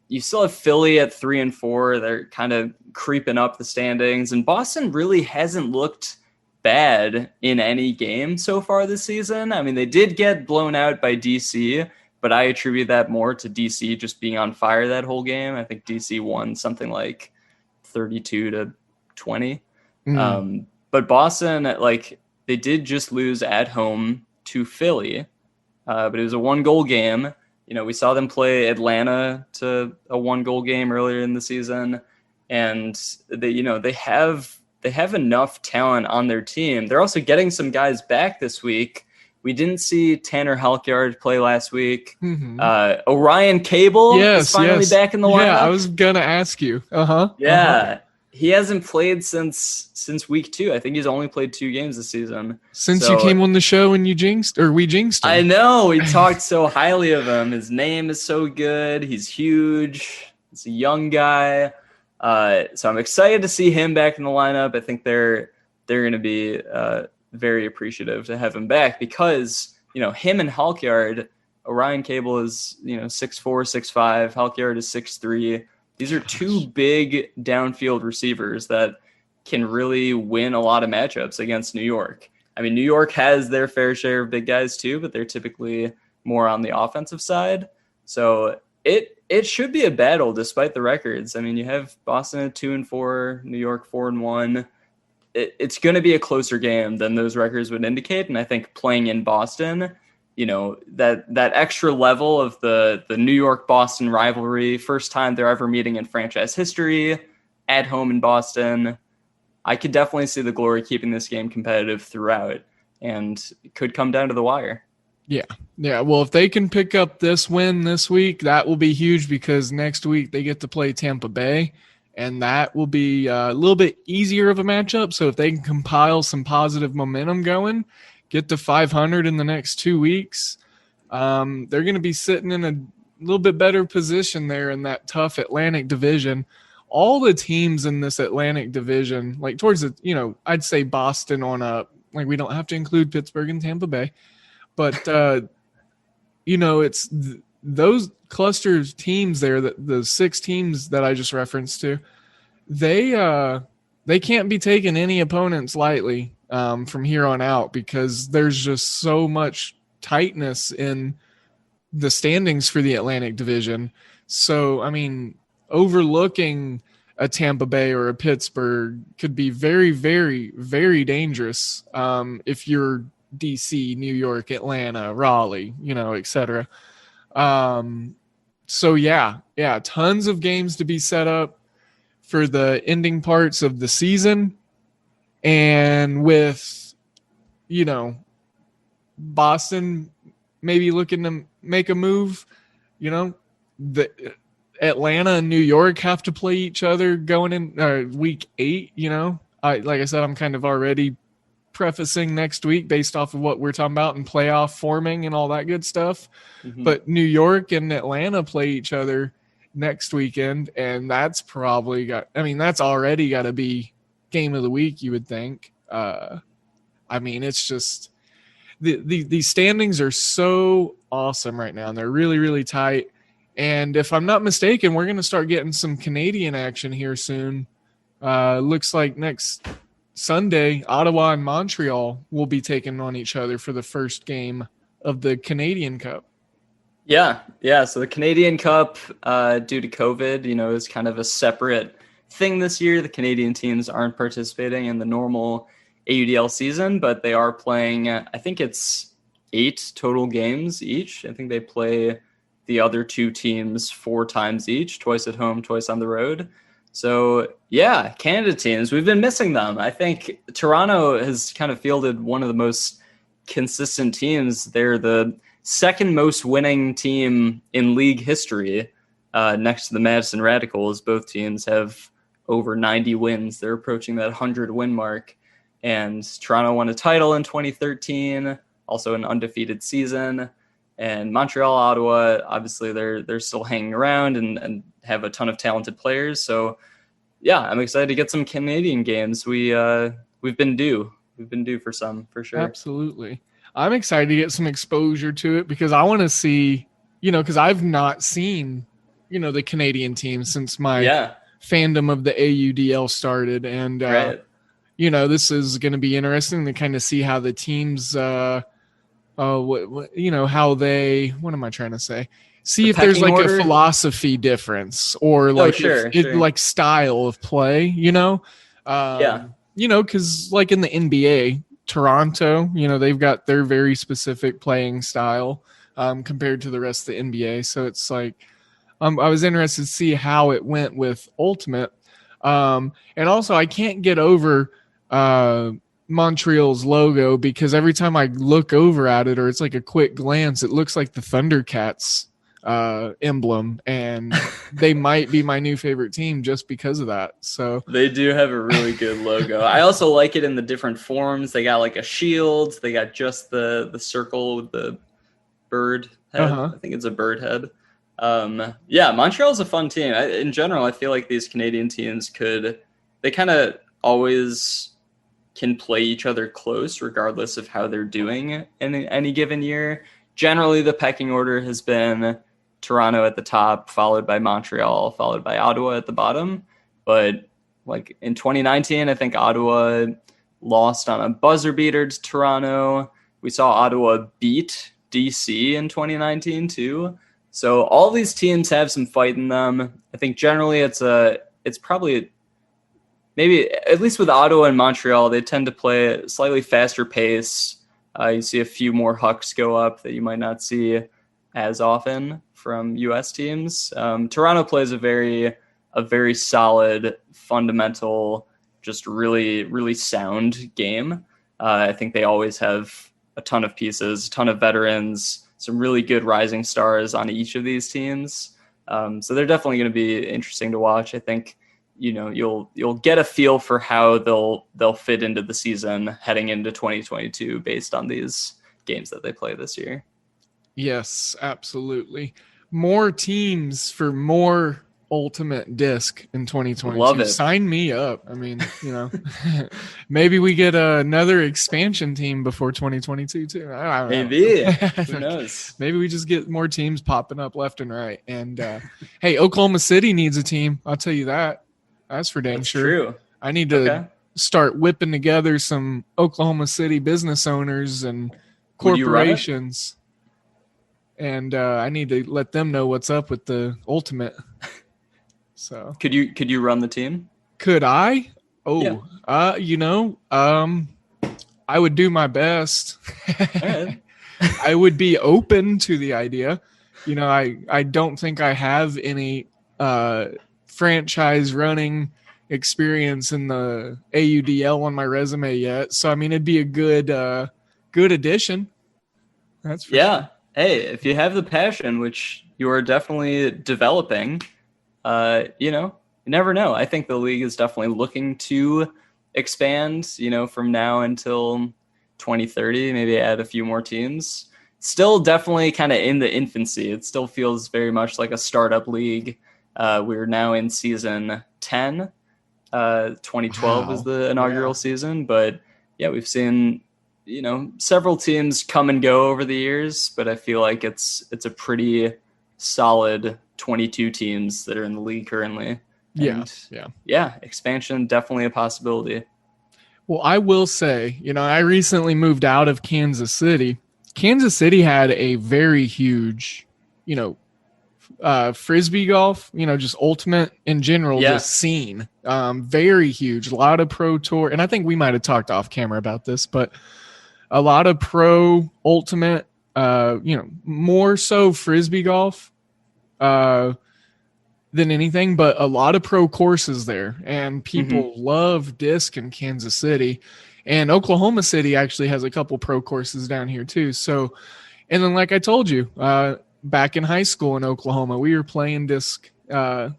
you still have Philly at 3-4. They're kind of creeping up the standings, and Boston really hasn't looked bad in any game so far this season. I mean, they did get blown out by DC, but I attribute that more to DC just being on fire that whole game. I think DC won something like 32-20. But Boston, they did just lose at home to Philly, but it was a 1-goal game. We saw them play Atlanta to a 1-goal game earlier in the season, and they have enough talent on their team. They're also getting some guys back this week. We didn't see Tanner Halkyard play last week. Orion Cable is finally back in the lineup. Yeah, I was gonna ask you. He hasn't played since week 2. I think he's only played 2 games this season. Since you came on the show and we jinxed him. I know. We talked so highly of him. His name is so good. He's huge. He's a young guy. So I'm excited to see him back in the lineup. I think they're going to be very appreciative to have him back, because, him and Halkyard, Orion Cable is, 6'4", 6'5". Halkyard is 6'3". These are 2 big downfield receivers that can really win a lot of matchups against New York. I mean, New York has their fair share of big guys too, but they're typically more on the offensive side. So it should be a battle despite the records. I mean, you have Boston at 2-4, New York 4-1. It's going to be a closer game than those records would indicate. And I think playing in Boston, that extra level of the New York-Boston rivalry, first time they're ever meeting in franchise history, at home in Boston, I could definitely see the Glory keeping this game competitive throughout, and it could come down to the wire. Yeah. Well, if they can pick up this win this week, that will be huge, because next week they get to play Tampa Bay, and that will be a little bit easier of a matchup. So if they can compile some positive momentum going, get to 500 in the next 2 weeks, they're going to be sitting in a little bit better position there in that tough Atlantic division. All the teams in this Atlantic division, like towards the, I'd say Boston on up. Like, we don't have to include Pittsburgh and Tampa Bay, but it's those cluster teams there, that the 6 teams that I just referenced to, they can't be taking any opponents lightly from here on out, because there's just so much tightness in the standings for the Atlantic division. So, I mean, overlooking a Tampa Bay or a Pittsburgh could be very, very, very dangerous if you're DC, New York, Atlanta, Raleigh, etc. So yeah, tons of games to be set up for the ending parts of the season. And with, Boston maybe looking to make a move, the Atlanta and New York have to play each other going in week 8. Like I said, I'm kind of already prefacing next week based off of what we're talking about and playoff forming and all that good stuff. But New York and Atlanta play each other next weekend, and that's already got to be game of the week, you would think. It's just the standings are so awesome right now, and they're really, really tight. And if I'm not mistaken, we're going to start getting some Canadian action here soon. Looks like next Sunday, Ottawa and Montreal will be taking on each other for the first game of the Canadian Cup. Yeah. So the Canadian Cup, due to COVID, is kind of a separate thing this year. The Canadian teams aren't participating in the normal AUDL season, but they are playing, I think it's 8 total games each. I think they play the other 2 teams 4 times each, twice at home, twice on the road. So yeah, Canada teams, we've been missing them. I think Toronto has kind of fielded one of the most consistent teams. They're the second most winning team in league history, next to the Madison Radicals. Both teams have over 90 wins. They're approaching that 100 win mark. And Toronto won a title in 2013, also an undefeated season. And Montreal, Ottawa, obviously they're still hanging around and have a ton of talented players. So yeah, I'm excited to get some Canadian games. We've been due. We've been due for some, for sure. Absolutely. I'm excited to get some exposure to it because I want to see, because I've not seen, the Canadian team since my fandom of the AUDL started. And, right. This is going to be interesting to kind of see how the teams, how they, what am I trying to say? See if there's like order? A philosophy difference or like, like style of play, because like in the NBA, Toronto, they've got their very specific playing style compared to the rest of the NBA. So it's like, I was interested to see how it went with Ultimate. And also I can't get over Montreal's logo because every time I look over at it or it's like a quick glance, it looks like the Thundercats emblem, and they might be my new favorite team just because of that. So they do have a really good logo. I also like it in the different forms. They got like a shield. They got just the circle with the bird head. I think it's a bird head. Montreal's a fun team. In general, I feel like these Canadian teams they kind of always can play each other close regardless of how they're doing in any given year. Generally, the pecking order has been Toronto at the top, followed by Montreal, followed by Ottawa at the bottom. But like in 2019, I think Ottawa lost on a buzzer beater to Toronto. We saw Ottawa beat DC in 2019 too. So all these teams have some fight in them. I think generally it's probably maybe, at least with Ottawa and Montreal, they tend to play a slightly faster pace. You see a few more hucks go up that you might not see as often from U.S. teams. Toronto plays a very solid, fundamental, just really, really sound game. I think they always have a ton of pieces, a ton of veterans, some really good rising stars on each of these teams. So they're definitely going to be interesting to watch. I think you'll get a feel for how they'll fit into the season heading into 2022 based on these games that they play this year. Yes, absolutely. More teams for more Ultimate Disc in 2022. Love it. Sign me up. I mean, maybe we get another expansion team before 2022 too. I don't know. Maybe. Who knows? Maybe we just get more teams popping up left and right. And hey, Oklahoma City needs a team. I'll tell you that. That's for dang sure. True. I need to start whipping together some Oklahoma City business owners and corporations. And I need to let them know what's up with the Ultimate. So could you run the team? Could I? Oh, yeah. I would do my best. Right. I would be open to the idea. I don't think I have any franchise running experience in the AUDL on my resume yet. So, I mean, it'd be a good addition. That's for sure. Hey, if you have the passion, which you are definitely developing, you never know. I think the league is definitely looking to expand, from now until 2030, maybe add a few more teams. Still definitely kind of in the infancy. It still feels very much like a startup league. We're now in season 10. 2012 was the inaugural season, but yeah, we've seen several teams come and go over the years, but I feel like it's a pretty solid 22 teams that are in the league currently. Yeah, expansion definitely a possibility. Well, I will say, I recently moved out of Kansas City. Kansas City had a very huge, frisbee golf, just ultimate in general, Yeah. the scene, very huge. A lot of pro tour, and I think we might have talked off camera about this, but a lot of pro ultimate, more so frisbee golf than anything, but a lot of pro courses there, and people love disc in Kansas City, and Oklahoma City actually has a couple pro courses down here too. So, and then like I told you, back in high school in Oklahoma, we were playing disc, for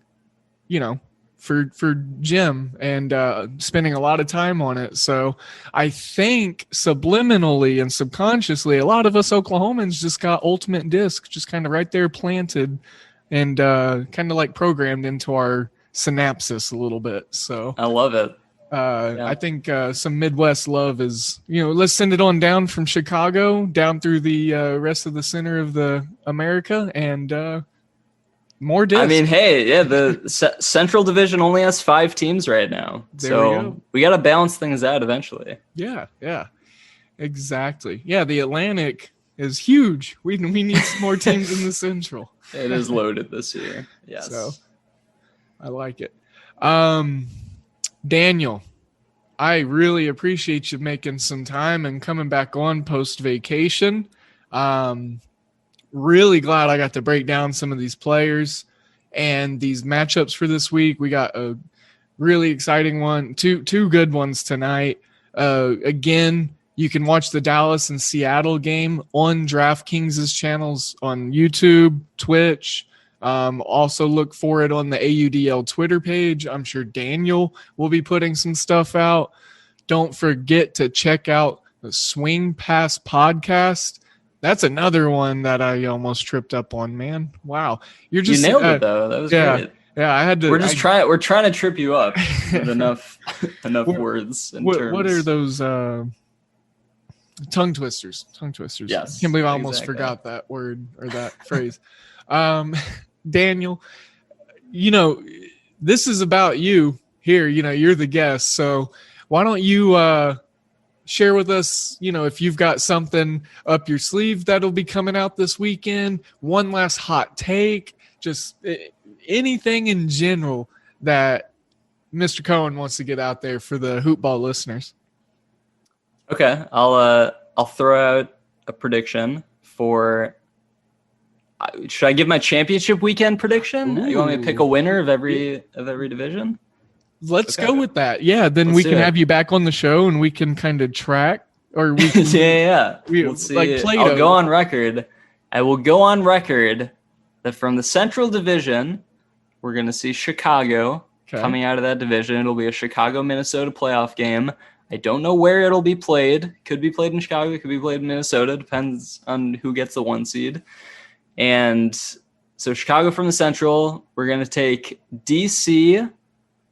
gym and spending a lot of time on it. So I think subliminally and subconsciously, a lot of us Oklahomans just got ultimate disc just kind of right there planted and kind of like programmed into our synapses a little bit. So I love it. I think some Midwest love is, let's send it on down from Chicago down through the rest of the center of the America and more disc. I mean, hey, yeah, the Central Division only has 5 teams right now. So we got to balance things out eventually. Yeah, exactly. Yeah, the Atlantic is huge. We need some more teams in the Central. It is loaded this year. Yes. So I like it. Daniel, I really appreciate you making some time and coming back on post vacation. Really glad I got to break down some of these players and these matchups for this week. We got a really exciting one, two good ones tonight. Again, you can watch the Dallas and Seattle game on DraftKings' channels on YouTube, Twitch. Also look for it on the AUDL Twitter page. I'm sure Daniel will be putting some stuff out. Don't forget to check out the Swing Pass podcast. That's another one that I almost tripped up on, man. Wow. You nailed it though. That was great. Yeah, I had to. We're trying to trip you up with enough words and terms. What are those tongue twisters? Yes. I can't believe I almost forgot that word or that phrase. Daniel, this is about you here. You're the guest. So why don't you share with us, if you've got something up your sleeve that'll be coming out this weekend, one last hot take, just anything in general that Mr. Cohen wants to get out there for the Hoopball listeners. Okay, I'll throw out a prediction for. Should I give my championship weekend prediction? Ooh. You want me to pick a winner of every division? Let's go with that. Yeah, then we can have you back on the show and we can kind of track, or we can, yeah. We'll see. Like Play-Doh. I'll go on record. I will go on record that from the Central Division, we're going to see Chicago coming out of that division. It'll be a Chicago-Minnesota playoff game. I don't know where it'll be played. Could be played in Chicago. Could be played in Minnesota. Depends on who gets the 1 seed. And so Chicago from the Central, we're going to take DC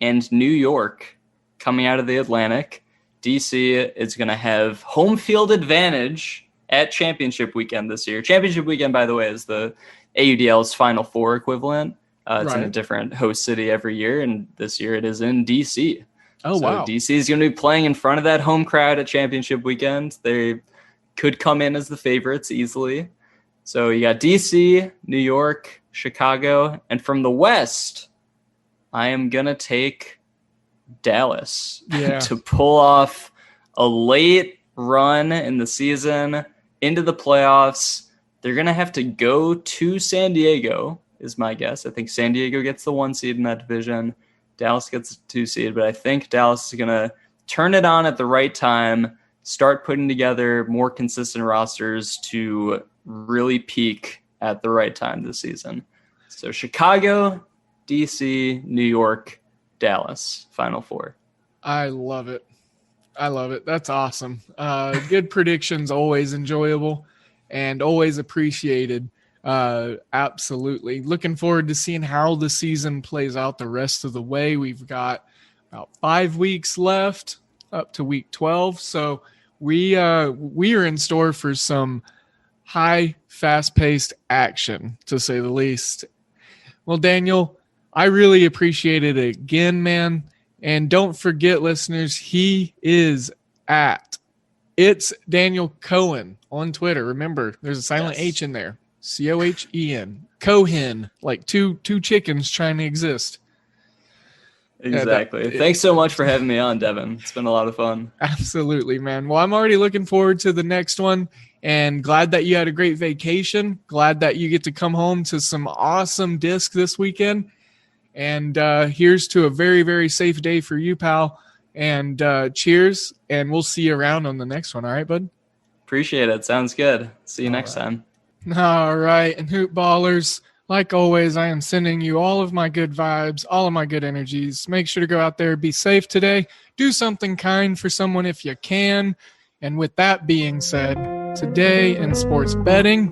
and New York coming out of the Atlantic. DC is going to have home field advantage at championship weekend this year. Championship weekend, by the way, is the AUDL's Final Four equivalent. It's in a different host city every year, and this year it is in DC. Oh, wow. DC is going to be playing in front of that home crowd at championship weekend. They could come in as the favorites easily. So you got DC, New York, Chicago, and from the West, I am going to take Dallas to pull off a late run in the season into the playoffs. They're going to have to go to San Diego, is my guess. I think San Diego gets the 1 seed in that division. Dallas gets the 2 seed, but I think Dallas is going to turn it on at the right time, start putting together more consistent rosters to really peak at the right time this season. So Chicago, DC, New York, Dallas, Final Four. I love it. That's awesome. Good predictions, always enjoyable and always appreciated. Absolutely. Looking forward to seeing how the season plays out the rest of the way. We've got about 5 weeks left up to week 12. So we are in store for some high, fast-paced action, to say the least. Well, Daniel, I really appreciate it again, man. And don't forget, listeners, he is at It's Daniel Cohen on Twitter. Remember, there's a silent H in there. Cohen. Cohen, like two chickens trying to exist. Exactly. Thanks so much for having me on, Devin. It's been a lot of fun. Absolutely, man. Well, I'm already looking forward to the next one, and glad that you had a great vacation. Glad that you get to come home to some awesome disc this weekend. And here's to a very, very safe day for you, pal. And cheers, and we'll see you around on the next one. All right, bud? Appreciate it. Sounds good. See you next time. All right. And Hoop Ballers, like always, I am sending you all of my good vibes, all of my good energies. Make sure to go out there, be safe today. Do something kind for someone if you can. And with that being said, today in sports betting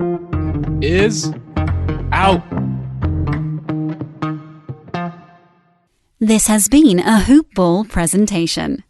is out. This has been a Hoop Ball presentation.